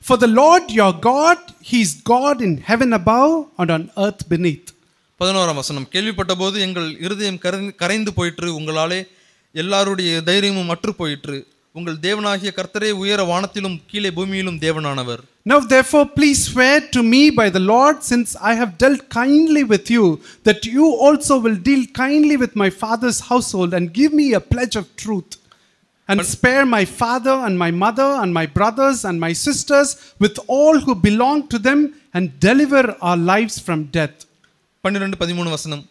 For the Lord your God, He is God in heaven above and on earth beneath. 11ஆம் வசனம், கேள்விப்பட்ட போது எங்கள் இருதயம் கரைந்து போயிற்று, உங்களாலே எல்லாருடைய தைரியமும் அற்று போயிற்று. உங்கள் தேவனாகிய கர்த்தரே உயர வானத்திலும் கீழே பூமியிலும் தேவனானவர். Now therefore please swear to me by the Lord, since I have dealt kindly with you, that you also will deal kindly with my father's household, and give me a pledge of truth, and spare my father and my mother and my brothers and my sisters with all who belong to them, and deliver our lives from death. 12-13 வசனம்,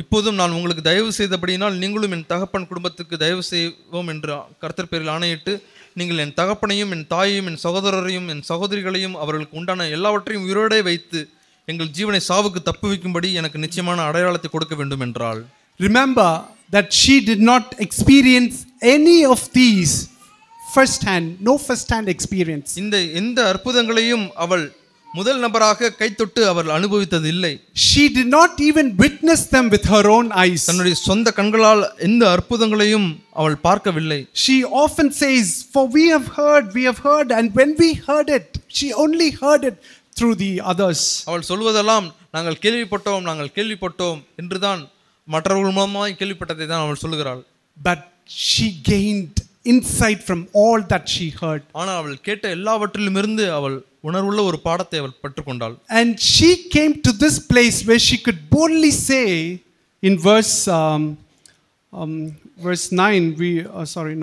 இப்போதும் நான் உங்களுக்கு தயவு செய்தபடியினால் நீங்களும் என் தகப்பன் குடும்பத்துக்கு தயவு செய்வோம் என்று கர்த்தர் பேரில் ஆணையிட்டு, நீங்கள் என் தகப்பனையும் என் தாயையும் என் சகோதரரையும் என் சகோதரிகளையும் அவர்களுக்கு உண்டான எல்லாவற்றையும் உயிரோடே வைத்து எங்கள் ஜீவனை சாவுக்கு தப்புவிக்கும்படி எனக்கு நிச்சயமான அடையாளத்தை கொடுக்க வேண்டும் என்றாள். Remember that she did not experience any of these first-hand, no first-hand experience. இந்த எந்த அற்புதங்களையும் அவள் முதல் நபராக கைத்தொட்டு அவள் அனுபவித்தது இல்லை. She did not even witness them with her own eyes. தன்னுடைய சொந்த கண்களால் எந்த அற்புதங்களையும் அவள் பார்க்கவில்லை. She often says, for we have heard, and when we heard it, she only heard it through the others. அவள் சொல்வதெல்லாம் நாங்கள் கேள்விப்பட்டோம் என்றுதான், மற்றவர்கள் மூலமாய் கேள்விப்பட்டதை தான் அவள் சொல்லுகிறாள். But she gained insight from all that she heard. ஆனால் அவள் கேட்ட எல்லாவற்றிலும் இருந்து அவள் உணர்வுள்ள ஒரு பாடத்தை அவள் பெற்றுக்கொண்டாள். And she came to this place where she could boldly say in verse 9,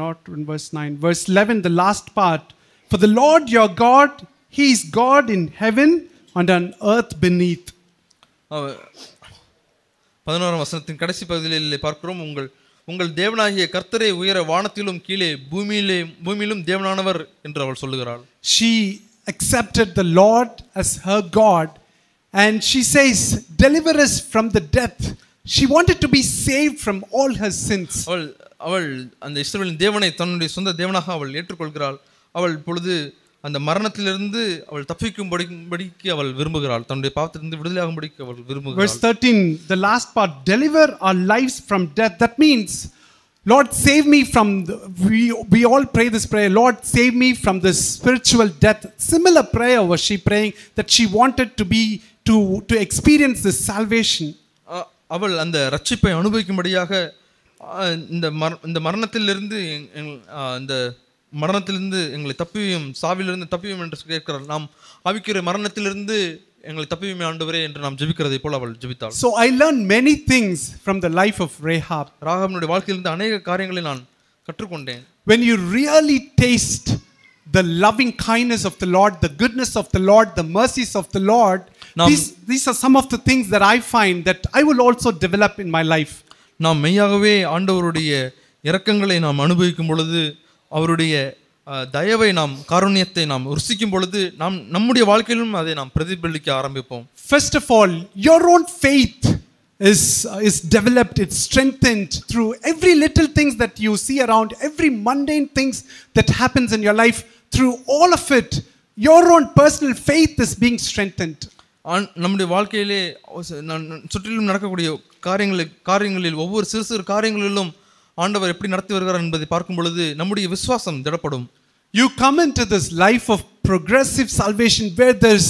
not in verse 9, verse 11, the last part, for the Lord your God, He is God in heaven and on earth beneath. 11ஆம் வசனத்தின் கடைசி பகுதியில் பார்க்கிறோம், உங்கள் தேவனாகிய கர்த்தரே உயர வானத்திலும் கீழே பூமியிலும் தேவனானவர் என்று அவள் சொல்லுகிறாள். She accepted the Lord as her God, and she says, deliver us from the death. She wanted to be saved from all her sins. அவள் அந்த இஸ்ரவேலின் தேவனை தன்னுடைய சொந்த தேவனாக அவள் ஏற்றுக்கொள்கிறாள். அவள் பொழுது அந்த மரணத்திலிருந்து அவள் தப்பிக்கும்படிக்கு அவள் விரும்புகிறாள். தன்னுடைய பாவத்திலிருந்து விடுதலையாகும்படிக்கு அவள் விரும்புகிறாள். Verse 13, the last part, deliver our lives from death. That means, Lord, save me from we all pray this prayer, Lord, save me from this spiritual death. Similar prayer was she praying, that she wanted to experience this salvation. அவள் அந்த ரட்சிப்பை அனுபவிக்கும்படியாக இந்த மரணத்திலிருந்து எங்களை தப்பியும், சாவிலிருந்து தப்பியும் என்று கேட்கிறாள். நாம் ஆவிக்குரிய மரணத்திலிருந்து எங்களை தப்பியுமே ஆண்டவரே என்று நாம் ஜெபிக்கிறதை போல அவள் ஜெபித்தாள். So I learned many things from the life of Rahab. ராகாபினுடைய வாழ்க்கையிலிருந்து அநேக காரியங்களை நான் கற்றுக்கொண்டேன். When you really taste the loving kindness of the Lord, the goodness of the Lord, the mercies of the Lord, these are some of the things that I find that I will also develop in my life. நாம் மெய்யாகவே ஆண்டவருடைய இரக்கங்களை நாம் அனுபவிக்கும் பொழுது, அவருடைய தயவை நாம், காருண்யத்தை நாம் ருசிக்கும் பொழுது நம்முடைய வாழ்க்கையிலும் அதை நாம் பிரதிபலிக்க ஆரம்பிப்போம். First of all, your own faith is developed, it's strengthened through every little things that you see around, every mundane things that happens in your life. Through all of it, your own personal faith is being strengthened. நம்முடைய வாழ்க்கையிலே சுற்றிலும் நடக்கக்கூடிய காரியங்களில் ஒவ்வொரு சிறு காரியங்களிலும் ஆண்டவர் எப்படி நடத்தி வருகிறார் என்பதை பார்க்கும் பொழுது நம்முடைய விசுவாசம் திடப்படும். You come into this life of progressive salvation where there's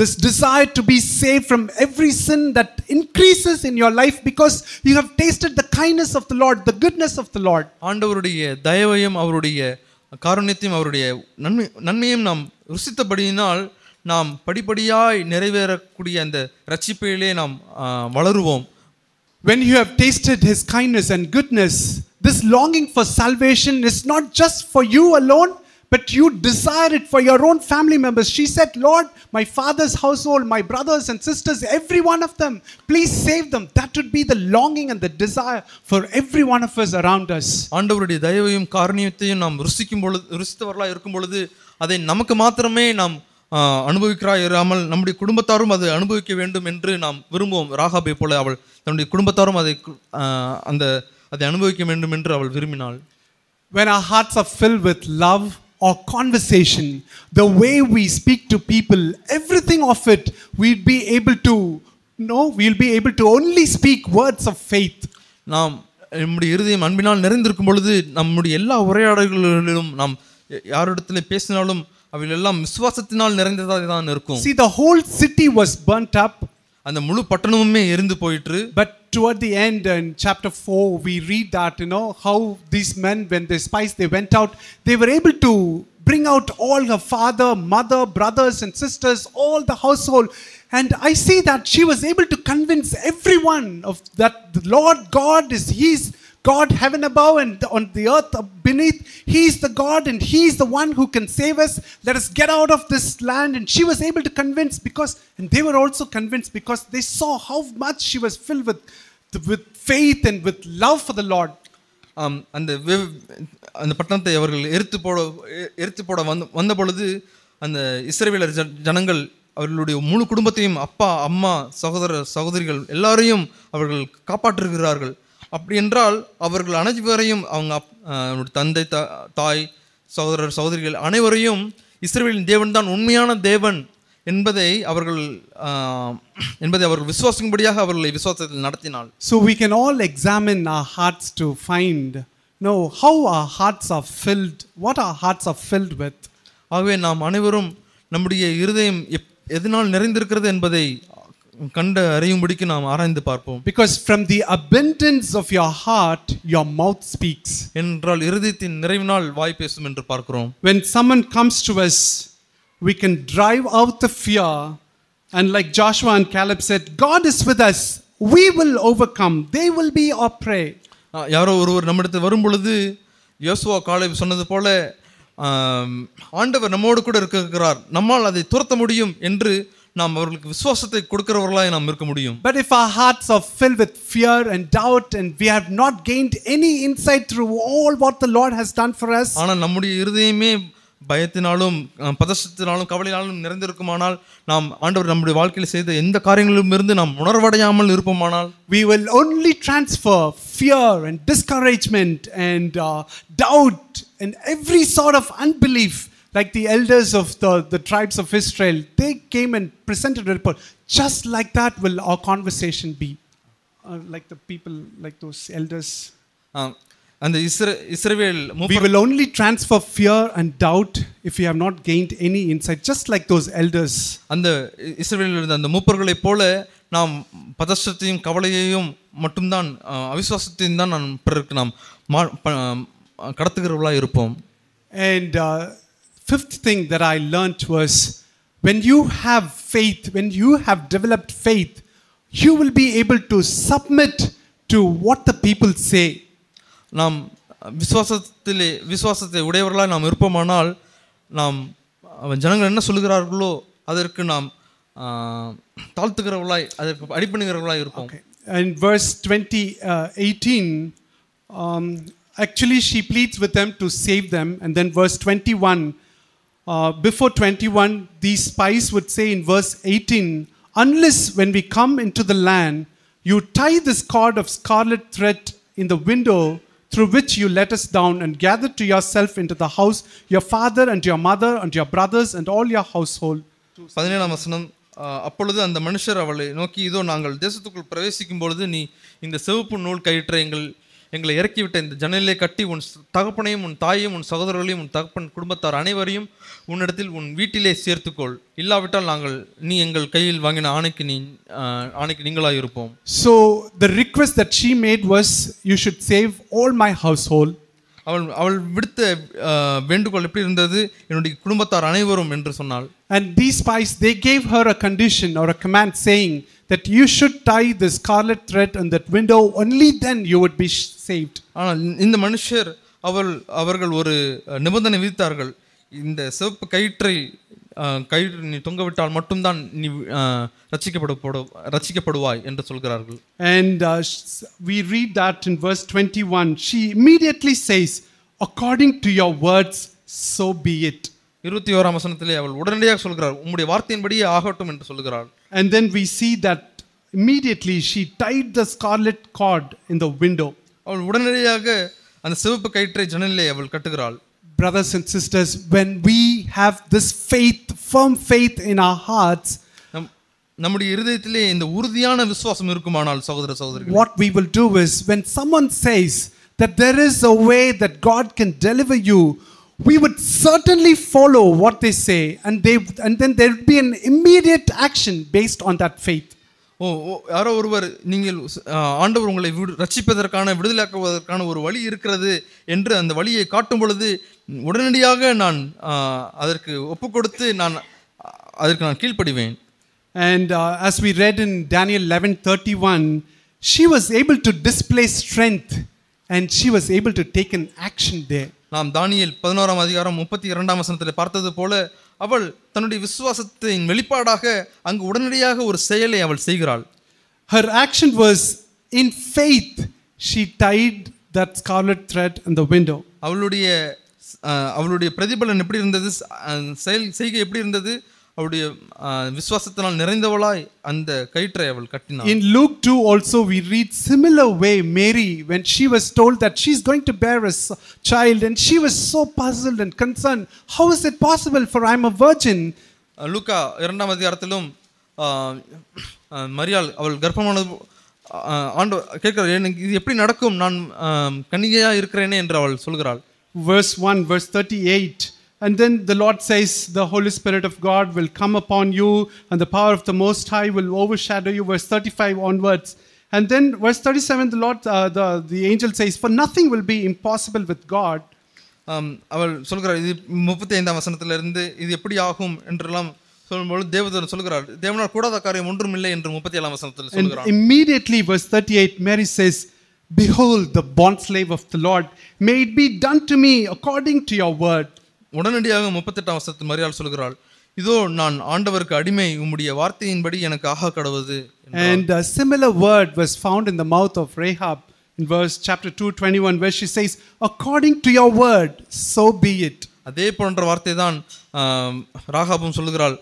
this desire to be saved from every sin that increases in your life because you have tasted the kindness of the Lord, the goodness of the Lord. ஆண்டவருடைய தயவையும் அவருடைய காருண்யத்தையும் அவருடைய நன்மையும் நாம் ருசித்தபடியினால் நாம் படிப்படியாய் நிறைவேறக்கூடிய அந்த ரட்சிப்பிலே நாம் வளருவோம். When you have tasted his kindness and goodness, this longing for salvation is not just for you alone, but you desire it for your own family members. She said, Lord, my father's household, my brothers and sisters, every one of them, please save them. That would be the longing and the desire for every one of us around us. ஆண்டவருடைய தயவையும் காருண்யத்தையும் நாம் ருசித்தவர்களாக இருக்கும் பொழுது அதை நமக்கு மாத்திரமே நாம் அனுபவிக்கிறாய் இராமல் நம்முடைய குடும்பத்தாரும் அதை அனுபவிக்க வேண்டும் என்று நாம் விரும்புவோம். ராகாபை போல அவள் தன்னுடைய குடும்பத்தாரும் அதை அனுபவிக்க வேண்டும் என்று அவள் விரும்பினாள். When our hearts are filled with love or conversation, the way we speak to people, everything of it, we'll be able to only speak words of faith. நாம் நம்முடைய இருதயம் அன்பினால் நிறைந்திருக்கும் பொழுது நம்முடைய எல்லா உரையாடல்களிலும் நாம் யாரிடத்தில் பேசினாலும் அவைகள் எல்லாம் விசுவாசத்தினால் நிறைந்ததாக தான் இருக்கும். See, the whole city was burnt up. அந்த முழு பட்டணமுமே எரிந்து போயிற்று. But toward the end, in chapter 4, we read that, how these men, when they spies, they went out, they were able to bring out all her father, mother, brothers and sisters, all the household. And I see that she was able to convince everyone of that the Lord God He's God heaven above and on the earth beneath. He is the God and He is the one who can save us. Let us get out of this land. And she was able to convince and they were also convinced because they saw how much she was filled with faith and with love for the Lord. அந்த பட்டணத்தை அவர்கள் எரித்து போட வந்த பொழுது அந்த இஸ்ரவேலர் ஜனங்கள் அவர்களுடைய முழு குடும்பத்தையும் அப்பா அம்மா சகோதரிகள் எல்லாரையும் அவர்கள் காப்பாற்றுகிறார்கள். அப்படி என்றால் அவர்கள் அனைவரையும் அவங்க தந்தை தாய் சகோதரிகள் அனைவரையும் இஸ்ரவேலின் தேவன் தான் உண்மையான தேவன் என்பதை அவர்கள் விசுவாசிக்கும்படியாக அவர்களை விசுவாசத்தில் நடத்தினாள். So we can all examine our hearts to find how our hearts are filled, what our hearts are filled with. ஆகவே நாம் அனைவரும் நம்முடைய இருதயம் எதனால் நிறைந்திருக்கிறது என்பதை கண்டு அறியும்படிக்கு நாம் ஆராய்ந்து பார்ப்போம். Because from the abundance of your heart your mouth speaks. என்றால் இருதயத்தின் நிறைவினால் வாய் பேசும் என்று பார்க்கிறோம். When someone comes to us, we can drive out the fear, and like Joshua and Caleb said, God is with us, we will overcome, they will be our prey. யாரோ ஒருவர் நம்மிடத்தில் வரும் பொழுது யோசுவா காலேப் சொன்னது போல ஆண்டவர் நம்மோடு கூட இருக்கிறார், நம்மால் அதை துரத்த முடியும் என்று நாம் அவர்களுக்கு விசுவாசத்தை கொடுக்கிறவர்களாய் நாம் இருக்க முடியும். But if our hearts are filled with fear and doubt and we have not gained any insight through all what the Lord has done for us, ஆனால் நம்முடைய இருதயமே பயத்தினாலும் பதற்றத்தினாலும் கவலையினாலும் நிறைந்திருக்குமானால், நாம் ஆண்டவர் நம்முடைய வாழ்க்கையில் செய்த எந்த காரியங்களிலும் இருந்து நாம் உணர்வடையாமல் இருப்போமானால், we will only transfer fear and discouragement and doubt and every sort of unbelief. Like the elders of the tribes of Israel, they came and presented a report. Just like that will our conversation be. Like the people, like those elders. And the Israel, we will only transfer fear and doubt if we have not gained any insight, just like those elders. அந்த இஸ்ரவேலில் அந்த மூப்பர்களை போல நாம் பதற்றத்தையும் கவலையையும் மட்டும்தான் அவிசுவாசத்தையும் தான் பிறருக்கு நாம் கடத்துகிறவர்களாக இருப்போம். And fifth thing that I learned was, when you have faith, when you have developed faith, you will be able to submit to what the people say. நாம் விசுவாசத்தை உடையவர்களாக நாம் இருப்போமானால், நாம் ஜனங்கள் என்ன சொல்லுகிறார்களோ அதற்கு நாம் தாழ்த்துகிறவர்களாய், அதற்கு அடிபணிகிறவர்களாய் இருப்போம். In verse 18, actually she pleads with them to save them, and then verse 21, before 21, these spies would say in verse 18, unless when we come into the land, you tie this cord of scarlet thread in the window through which you let us down, and gather to yourself into the house your father and your mother and your brothers and all your household. 17ஆம் வசனம், அப்பொழுது அந்த மனுஷர் அவளை நோக்கி, இதோ நாங்கள் தேசத்துக்குள் பிரவேசிக்கும் பொழுது நீ இந்த சிவப்பு நூல் கயிற்றை எங்களை இறக்கிவிட்ட இந்த ஜன்னலை கட்டி உன் தகப்பனையும் உன் தாயையும் உன் சகோதரர்களையும் உன் தகப்பன் குடும்பத்தார் அனைவரையும் உன்னிடத்தில் உன் வீட்டிலே சேர்த்துக்கொள், இல்லாவிட்டால் நாங்கள் நீ எங்கள் கையில் வாங்கின ஆணைக்கு நீங்களாக இருப்போம். So the request that she made was, you should save all my household. அவள் விடுத்த வேண்டுகோள் எப்படி இருந்தது, என்னுடைய குடும்பத்தார் அனைவரும் என்று சொன்னாள். And these spies, they gave her a condition or a command saying that you should tie the scarlet thread on that window, only then you would be saved. ஆனால் இந்த மனுஷர் அவர்கள் ஒரு நிபந்தனை விதித்தார்கள். இந்த சிவப்பு கயிற்றை நீ தொங்கவிட்டால் மட்டும்தான் நீ ரட்சிக்கப்படுவாய் என்று சொல்கிறார்கள். And we read that in verse 21. She immediately says, according to your words, so be it. 21ஆம் வசனத்திலே அவள் உடனடியாக சொல்கிறாள், உம்முடைய வார்த்தையின்படியே ஆகட்டும் என்று சொல்கிறாள். And then we see that immediately she tied the scarlet cord in the window. அவள் உடனடியாக அந்த சிவப்பு கயிற்றை ஜன்னலிலே அவள் கட்டுகிறாள். Brothers and sisters, when we have this faith, firm faith in our hearts, நம்முடைய இருதயத்திலே இந்த உறுதியான விசுவாசம் இருக்குமானால் சகோதர சகோதரிகளே, what we will do is when someone says that there is a way that God can deliver you, we would certainly follow what they say, and then there will be an immediate action based on that faith. யாரோ ஒருவர் நீங்கள் ஆண்டவர் உங்களை ரட்சிப்பதற்கான விடுதலையாக்குவதற்கான ஒரு வழி இருக்கிறது என்று அந்த வழியை காட்டும் பொழுது உடனடியாக நான் அதற்கு ஒப்பு கொடுத்து அதற்கு நான் கீழ்ப்படிவேன். And as we read in Daniel 11:31, she was able to display strength and she was able to take an action there. நாம் தானியேல் 11ஆம் அதிகாரம் 32ஆம் வசனத்தில் பார்த்தது போல அவள் தன்னுடைய விசுவாசத்தின் வெளிப்பாடாக அங்கு உடனடியாக ஒரு செயலை அவள் செய்கிறாள். Her action was in faith. She tied that scarlet thread in the window. அவளுடைய பிரதிபலன் எப்படி இருந்தது, செய்கை எப்படி இருந்தது, அவளுடைய விசுவாசத்தினால் நிறைந்தவளாய் அந்த கயிற்றை அவள் கட்டினாள். In Luke 2 also we read similar way Mary, when she was told that she's going to bear a child, and she was so puzzled and concerned, how is it possible, for I'm a virgin. லூக்கா 2ஆம் அதிகாரத்திலும் மரியாள் அவள் கர்ப்பமானது ஆண்டவர் கேட்கிறார், எனக்கு இது எப்படி நடக்கும், நான் கன்னிகையா இருக்கிறேனே என்று அவள் சொல்கிறாள். Verse 1, verse 38. And then the Lord says, the Holy Spirit of God will come upon you, and the power of the Most High will overshadow you. Verse 35 onwards. And then verse 37, the angel says, for nothing will be impossible with God. அவள் சொல்கிறார், இது 35ஆம் வசனத்திலிருந்து இது எப்படி ஆகும் என்றெல்லாம் சொல்லும்போது தேவதூதன் சொல்கிறார், தேவனால் கூடாத காரியம் ஒன்றும் இல்லை என்று 37ஆம் வசனத்தில் சொல்கிறார். And immediately verse 38, Mary says, behold the bondslave of the Lord, may it be done to me according to your word. உடனடியாக 38ஆம் வசனத்தில் மரியாள் சொல்கிறாள், இதோ நான் ஆண்டவருக்கு அடிமை, உம்முடைய வார்த்தையின்படி எனக்கு ஆக கடவுது. And a similar word was found in the mouth of Rahab in verse chapter 2:21, where she says, according to your word, so be it. அதே போன்ற வார்த்தை தான் ராகாபும் சொல்கிறாள்,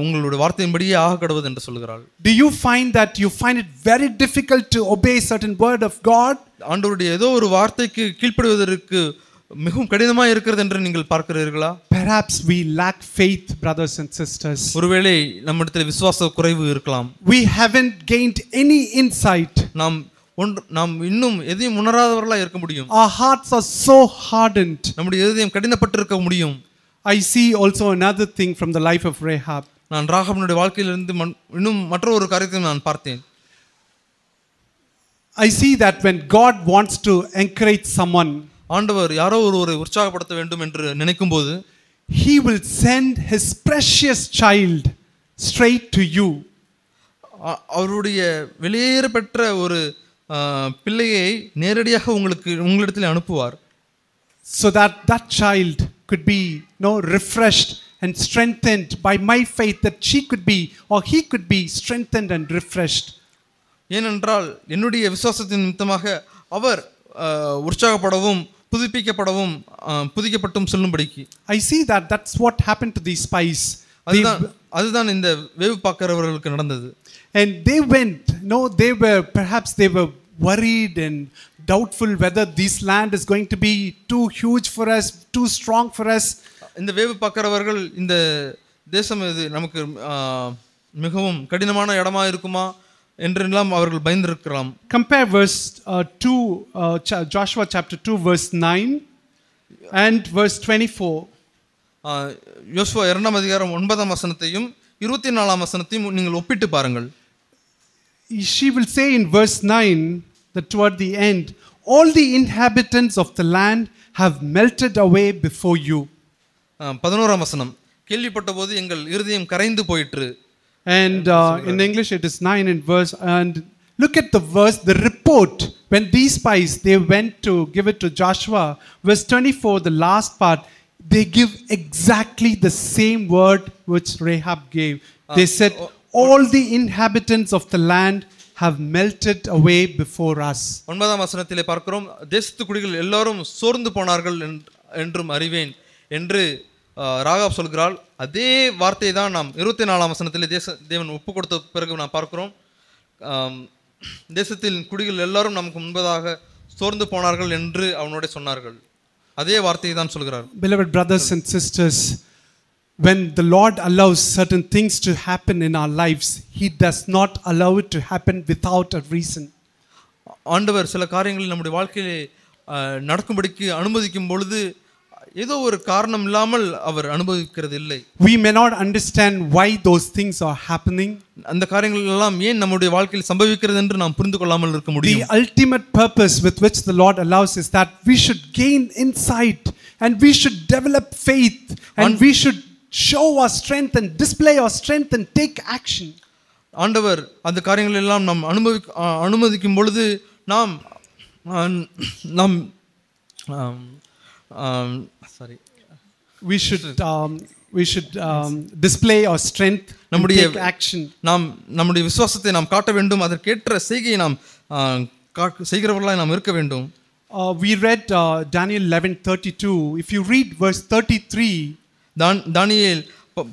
உங்களுடைய வார்த்தையின்படியே ஆக கடவுது என்று சொல்கிறாள். Do you find it very difficult to obey certain word of God? ஆண்டவருடைய ஏதோ ஒரு வார்த்தைக்கு கீழ்ப்படிவதற்கு மிகவும் கடினமாக இருக்கிறது என்று நீங்கள் பார்க்கிறீர்களா? Perhaps we lack faith, brothers and sisters. ஒருவேளை நம்மிடத்தில் விசுவாச குறைவு இருக்கலாம். We haven't gained any insight. நாம் இன்னும் எதையும் உணராதவர்களாக இருக்க முடியும். Our hearts are so hardened. நம்முடைய இதயம் கடினப்பட்டிருக்க முடியும். I see also another thing from the life of Rahab. நான் ராகாபனுடைய வாழ்க்கையிலிருந்து இன்னும் மற்றொரு காரியத்தை நான் பார்த்தேன். I see that when God wants to encourage someone, ஆண்டவர் யாரோ ஒருவரை உற்சாகப்படுத்த வேண்டும் என்று நினைக்கும் போது he will send his precious child straight to you. அவருடைய வெளியேற பெற்ற ஒரு பிள்ளையை நேரடியாக உங்களிடத்தில் அனுப்புவார். So that child could be refreshed and strengthened by my faith, that she could be or he could be strengthened and refreshed. ஏனென்றால் என்னுடைய விசுவாசத்தின் நிமித்தமாக அவர் உற்சாகப்படவும் புதுப்பிக்கப்படவும் புதிக்கப்பட்டும் சொல்லும்படிக்கு. I see that's what happened to these spies. அதுதான் இந்த வேவு பார்க்கிறவர்களுக்கு நடந்தது. And they went, they were worried and doubtful whether this land is going to be too huge for us, too strong for us. இந்த வேவு பார்க்கிறவர்கள் இந்த தேசம் இது நமக்கு மிகவும் கடினமான இடமா இருக்குமா என்றெல்லாம் அவர்கள் பயந்திருக்கலாம். Compare verse 2, Joshua chapter 2 verse 9 and verse 24. யோசுவா 2ஆம் அதிகாரம் 9ஆம் வசனத்தையும் 24ஆம் வசனத்தையும் நீங்கள் ஒப்பிட்டு பாருங்கள். She will say in verse 9 that toward the end, all the inhabitants of the land have melted away before you. 11ஆம் வசனம், கேள்விப்பட்டபோது எங்கள் இருதயம் கரைந்து போயிற்று. And in English it is 9 in verse, and look at the verse, the report when these spies they went to give it to Joshua. Verse 24, the last part, they give exactly the same word which Rahab gave. They said, all the inhabitants of the land have melted away before us. 9ஆம் வசனத்திலே பார்க்கிறோம், தேசத்து குடிகள் எல்லாரும் சோர்ந்து போனார்கள் என்றும் அறிவேன் என்று ராகாப் சொல்கிறாள். அதே வார்த்தை தான் நாம் 24ஆம் வசனத்திலே தேவன் ஒப்பு கொடுத்த பிறகு நாம் பார்க்கிறோம், தேசத்தின் குடிகள் எல்லாரும் நமக்கு முன்பதாக சோர்ந்து போனார்கள் என்று அவனோட சொன்னார்கள். அதே வார்த்தையை தான் சொல்கிறார். Beloved brothers and sisters, when the Lord allows certain things to happen in our lives, He does not allow it to happen without a reason. ஆண்டவர் சில காரியங்களை நம்முடைய வாழ்க்கையிலே நடக்கும்படிக்கு அனுமதிக்கும் பொழுது ஏதோ ஒரு காரணம் இல்லாமல் அவர் அனுபவிக்கிறது இல்லை. We may not understand why those things are happening. அந்த காரியங்கள் எல்லாம் ஏன் நம்முடைய வாழ்க்கையில் சம்பவிக்கிறது என்று நாம் புரிந்து கொள்ளாமல் இருக்க முடியும். The ultimate purpose with which the Lord allows is that we should gain insight and we should develop faith and we should show our strength and display our strength and take action. ஆண்டவர் அந்த காரியங்கள் எல்லாம் நாம் அனுமதிக்கும் பொழுது நாம் we should display our strength and take action. நாம் நம்முடைய விசுவாசத்தை நாம் காட்ட வேண்டும், அதற்கேற்ற செய்கையை நாம் செய்கிறவர்களாய் நாம் இருக்க வேண்டும். We read Daniel 11:32. If you read verse 33, தானியேல்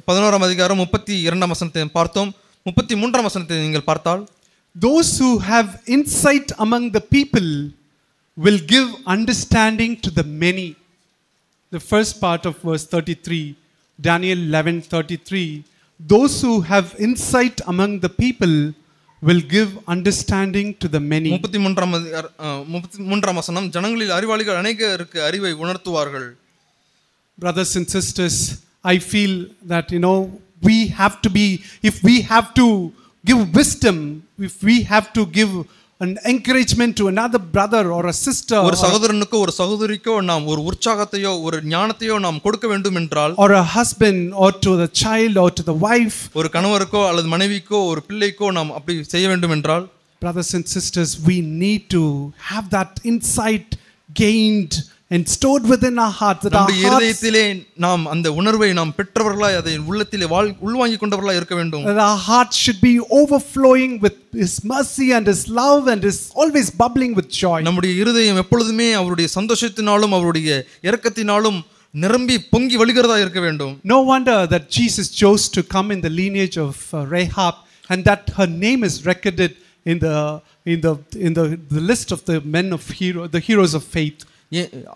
11ஆம் அதிகாரம் 32ஆம் வசனத்தை பார்த்தோம். 33ஆம் வசனத்தை நீங்கள் பார்த்தால், those who have insight among the people will give understanding to the many. The first part of verse 33, Daniel 11:33, those who have insight among the people will give understanding to the many. 33ஆம் வசனம், ஜனங்களில் அறிவாளிகள் அநேகருக்கு அறிவை உணர்த்துவார்கள். Brothers and sisters, I feel that we have to be, if we have to give wisdom, if we have to give an encouragement to another brother or a sister, ஒரு சகோதரனுக்கோ ஒரு சகோதரிக்கோ நாம் ஒரு உற்சாகத்தையோ ஒரு ஞானத்தையோ நாம் கொடுக்க வேண்டும் என்றால், or a husband or to the child or to the wife, ஒரு கணவருக்கோ அல்லது மனைவிக்கோ ஒரு பிள்ளைக்கோ நாம் அப்படி செய்ய வேண்டும் என்றால், brothers and sisters, we need to have that insight gained and stored within our hearts, that our இதயத்திலே நாம் அந்த உணர்வை நாம் பெற்றவர்களாய் அதை உள்ளத்திலே உள்வாங்கிக் கொண்டவர்களாய் இருக்க வேண்டும். That our hearts should be overflowing with His mercy and His love and is always bubbling with joy. நம்முடைய இருதயம் எப்பொழுதுமே அவருடைய சந்தோஷத்தினாலும் அவருடைய இரக்கத்தினாலும் நிரம்பி பொங்கி வழிகிறதா இருக்க வேண்டும். No wonder that Jesus chose to come in the lineage of Rahab, and that her name is recorded in the list of the men of the heroes of faith.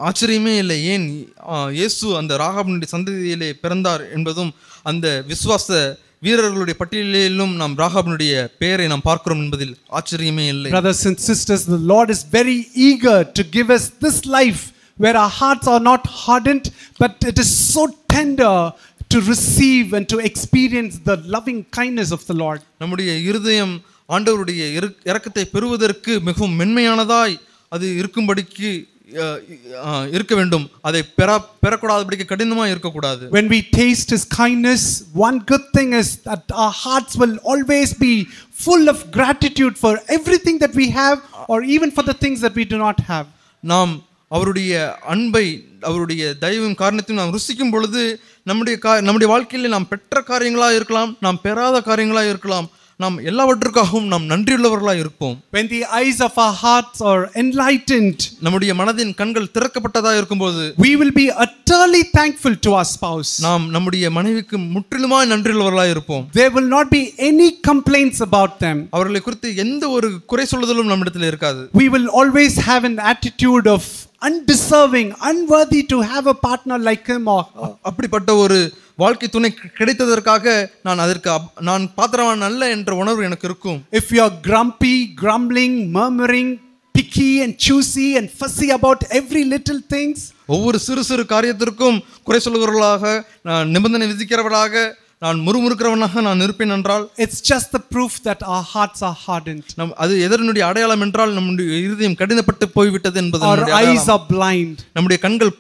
ஆச்சரியமே இல்லை, ஏன் இயேசு அந்த ராகாபினுடைய சந்ததியிலே பிறந்தார் என்பதும் அந்த விசுவாச வீரர்களுடைய பட்டியலிலும் நாம் ராகாபினுடைய பெயரை நாம் பார்க்கிறோம் என்பதில் ஆச்சரியமே இல்லை. Brothers and sisters, the Lord is very eager to give us this life where our hearts are not hardened, but it is so tender to receive and to experience the loving kindness of the Lord. நம்முடைய இருதயம் ஆண்டவருடைய இரக்கத்தை பெறுவதற்கு மிகவும் மென்மையானதாய் அது இருக்கும்படிக்கு இருக்க வேண்டும். அதை பெறக்கூடாதபடிக்கு கடினமாக இருக்கக்கூடாது. When we taste His kindness, one good thing is that our hearts will always be full of gratitude for everything that we have, or even for the things that we do not have. நாம் அவருடைய அன்பை அவருடைய தயவின் காரணத்தையும் நாம் ருசிக்கும் பொழுது நம்முடைய வாழ்க்கையில் நாம் பெற்ற காரியங்களாக இருக்கலாம், நாம் பெறாத காரியங்களாக இருக்கலாம், நாம் எல்லாவற்றுக்காகவும் நாம் நன்றியுள்ளவர்களாக இருப்போம். When the eyes of our hearts are enlightened, நம்முடைய மனதின் கண்கள் திறக்கப்பட்டதாக இருக்கும்போது, we will be utterly thankful to our spouse. நாம் நம்முடைய மனைவிக்கு முற்றிலுமாய் நன்றியுள்ளவர்களாக இருப்போம். There will not be any complaints about them. அவர்களை குறித்து எந்த ஒரு குறை சொல்லுதலும் நம்மிடத்தில் இருக்காது. We will always have an attitude of undeserving, unworthy to have a partner like him or her. அப்படிப்பட்ட ஒரு வாழ்க்கை துணை கிடைத்ததற்காக நான் பாத்திரவான் அல்ல என்ற உணர்வு எனக்கு இருக்கும். If you are grumpy, grumbling, murmuring, picky and choosy and fussy about every little things, ஒவ்வொரு சிறு சிறு காரியத்திற்கும் குறை சொல்கிறவர்களாக, நிபந்தனை விதிக்கிறவர்களாக, நான் முறுமுறுக்கிறவனாக நான் இருப்பேன் என்றால் it's just the proof that our hearts are hardened. அது எதனுடைய அடையாளம் என்றால் நம்முடைய இருதயம் கடினப்பட்டு போய்விட்டது என்பது Our eyes are blind. நம்முடைய கண்கள்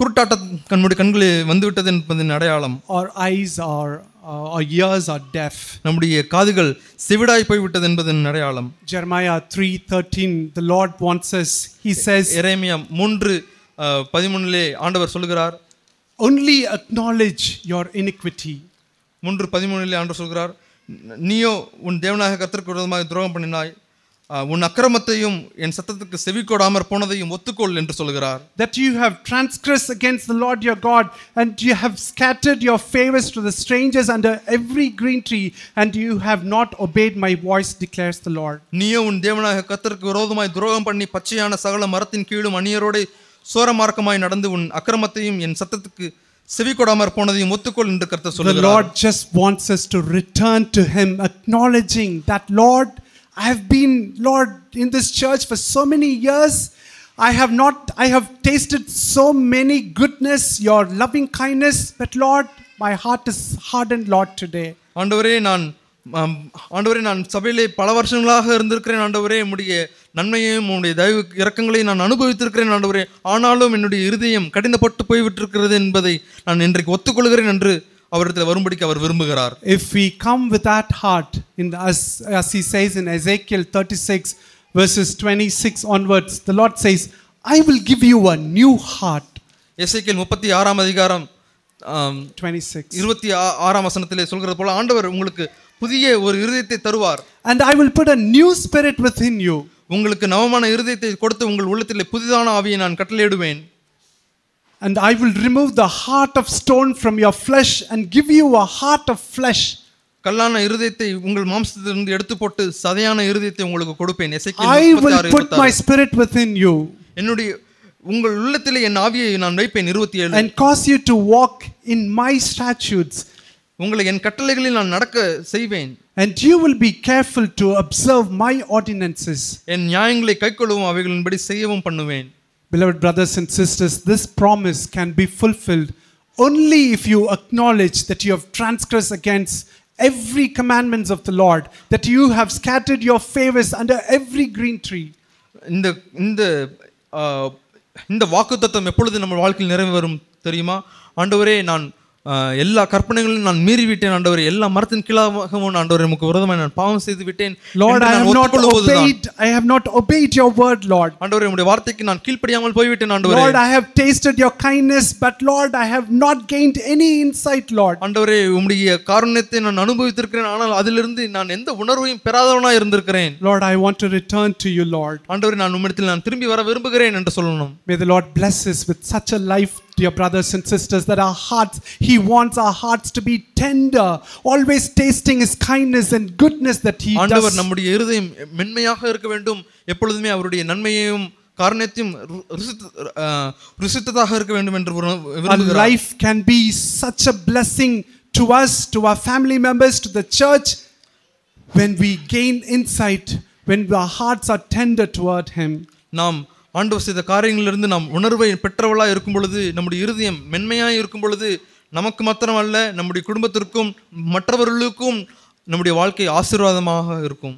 குருட்டாட்ட நம்முடைய கண்களே வந்துவிட்டது என்பதன் அடையாளம். Our eyes are our ears are deaf. நம்முடைய காதுகள் செவிடாய் போய்விட்டது என்பதன் அடையாளம். Jeremiah 3:13 the Lord wants us, he says, எரேமியா 3:13 ஆண்டவர் சொல்கிறார், only acknowledge your iniquity. 3:13 ஆண்டவர் சொல்கிறார், நீயோ உன் தேவனாகிய கர்த்தருக்கு விரோதமாக துரோகம் பண்ணினாய், உன் அக்கிரமத்தையும் என் சத்தத்துக்கு செவிகொடாமற் போனதையும் ஒத்துக்கொள் என்று சொல்கிறார். That you have transgressed against the Lord your God, and you have scattered your favors to the strangers under every green tree, and you have not obeyed my voice, declares the Lord. நீயோ உன் தேவனாகிய கர்த்தருக்கு விரோதமாய் துரோகம் பண்ணி பச்சையான சகல மரத்தின் கீழும் அந்நியரோடு சோரமார்க்கமாய் நடந்து உன் அக்கிரமத்தையும் என் சத்தத்துக்கு செவிகொடாமற் போனதையும் ஒத்துக்கொள் என்று கர்த்தர் சொல்கிறார். The Lord just wants us to return to him, acknowledging that, Lord, I have been, Lord, in this church for so many years. I have tasted so many goodness, your loving kindness, but Lord, my heart is hardened, Lord, today. ஆண்டவரே நான் சபையிலே பல வருஷங்களாக இருந்திருக்கிறேன் ஆண்டவரே, உம்முடைய நன்மையையும் உம்முடைய தயவு இரக்கங்களையும் நான் அனுபவித்திருக்கிறேன் ஆண்டவரே, ஆனாலும் என்னுடைய இருதயம் கடினப்பட்டு போய்விட்டிருக்கிறது என்பதை நான் இன்றைக்கு ஒத்துக்கொள்கிறேன் என்று அவரிடத்தில் வரும்படிக்கு அவர் விரும்புகிறார். If we come with that heart, as he says in Ezekiel 36 verses 26 onwards, the Lord says, I will give you a new heart. எசேக்கியேல் 36 அதிகாரம் 26 வசனத்திலே சொல்கிறது போல ஆண்டவர் உங்களுக்கு புதிய ஒரு இருதயத்தை தருவார். And I will put a new spirit within you. உங்களுக்கு நவமான இருதயத்தை கொடுத்து உங்கள் உள்ளத்திலே புதிதான ஆவியை நான் கட்டளையிடுவேன். And I will remove the heart of stone from your flesh and give you a heart of flesh. கல்லான இருதயத்தை உங்கள் மாம்சத்திலிருந்து எடுத்து போட்டு சதையான இருதயத்தை உங்களுக்கு கொடுப்பேன். I will put my spirit within you. என்னுடைய உங்கள் உள்ளத்திலே என் ஆவியை நான் வைப்பேன். 27 and cause you to walk in my statutes. உங்களை என் கட்டளைகளில் நான் நடக்க செய்வேன். And you will be careful to observe my ordinances. என் நியாயங்களை கைக்கொள்ளவும் அவைகளின்படி செய்யவும் பண்ணுவேன். Beloved brothers and sisters, this promise can be fulfilled only if you acknowledge that you have transgressed against every commandments of the Lord, that you have scattered your favors under every green tree. இந்த வாக்குத்தத்தம் எப்பொழுது நம்ம வாழ்க்கையில் நிறைவேறும் தெரியுமா? ஆண்டவரே, நான் எல்லா கற்பனைகளையும் நான் மீறி விட்டேன் ஆண்டவரே, எல்லா மரத்தின் கீழாகவும் ஆண்டவரே உமக்கு விரோதமாய் நான் பாவம் செய்து விட்டேன். Lord, I have not obeyed your word, Lord. ஆண்டவரே, உம்முடைய வார்த்தைக்கு நான் கீழ்ப்படியாமல் போய் விட்டேன் ஆண்டவரே. Lord, I have tasted your kindness, but Lord, I have not gained any insight, Lord. ஆண்டவரே, உம்முடைய காருண்யத்தை நான் அனுபவித்திருக்கிறேன், ஆனால் அதிலிருந்து நான் எந்த உணர்வையும் பெறாதவனாய் இருந்திருக்கிறேன். Lord, I want to return to you, Lord. ஆண்டவரே, நான் உம்மிடத்தில் நான் திரும்பி வர விரும்புகிறேன் என்று சொல்லணும். May the Lord bless us with such a life, dear brothers and sisters, that our hearts, he wants our hearts to be tender, always tasting his kindness and goodness that he does. ஆண்டவர் நம்முடைய இருதயம் மென்மையாக இருக்க வேண்டும், எப்பொழுதுமே அவருடைய நன்மையையும் காரணத்தையும் ருசித்ததாக இருக்க வேண்டும் என்று விரும்புகிறார். Our life can be such a blessing to us, to our family members, to the church, when we gain insight, when our hearts are tender toward him. நாம் ஆண்டவர் செய்த காரியங்களிலிருந்து நாம் உணர்வை பெற்றவளாக இருக்கும் பொழுது, நம்முடைய இருதயம் மென்மையாக இருக்கும் பொழுது, நமக்கு மாத்திரமல்ல நம்முடைய குடும்பத்திற்கும் மற்றவர்களுக்கும் நம்முடைய வாழ்க்கை ஆசீர்வாதமாக இருக்கும்.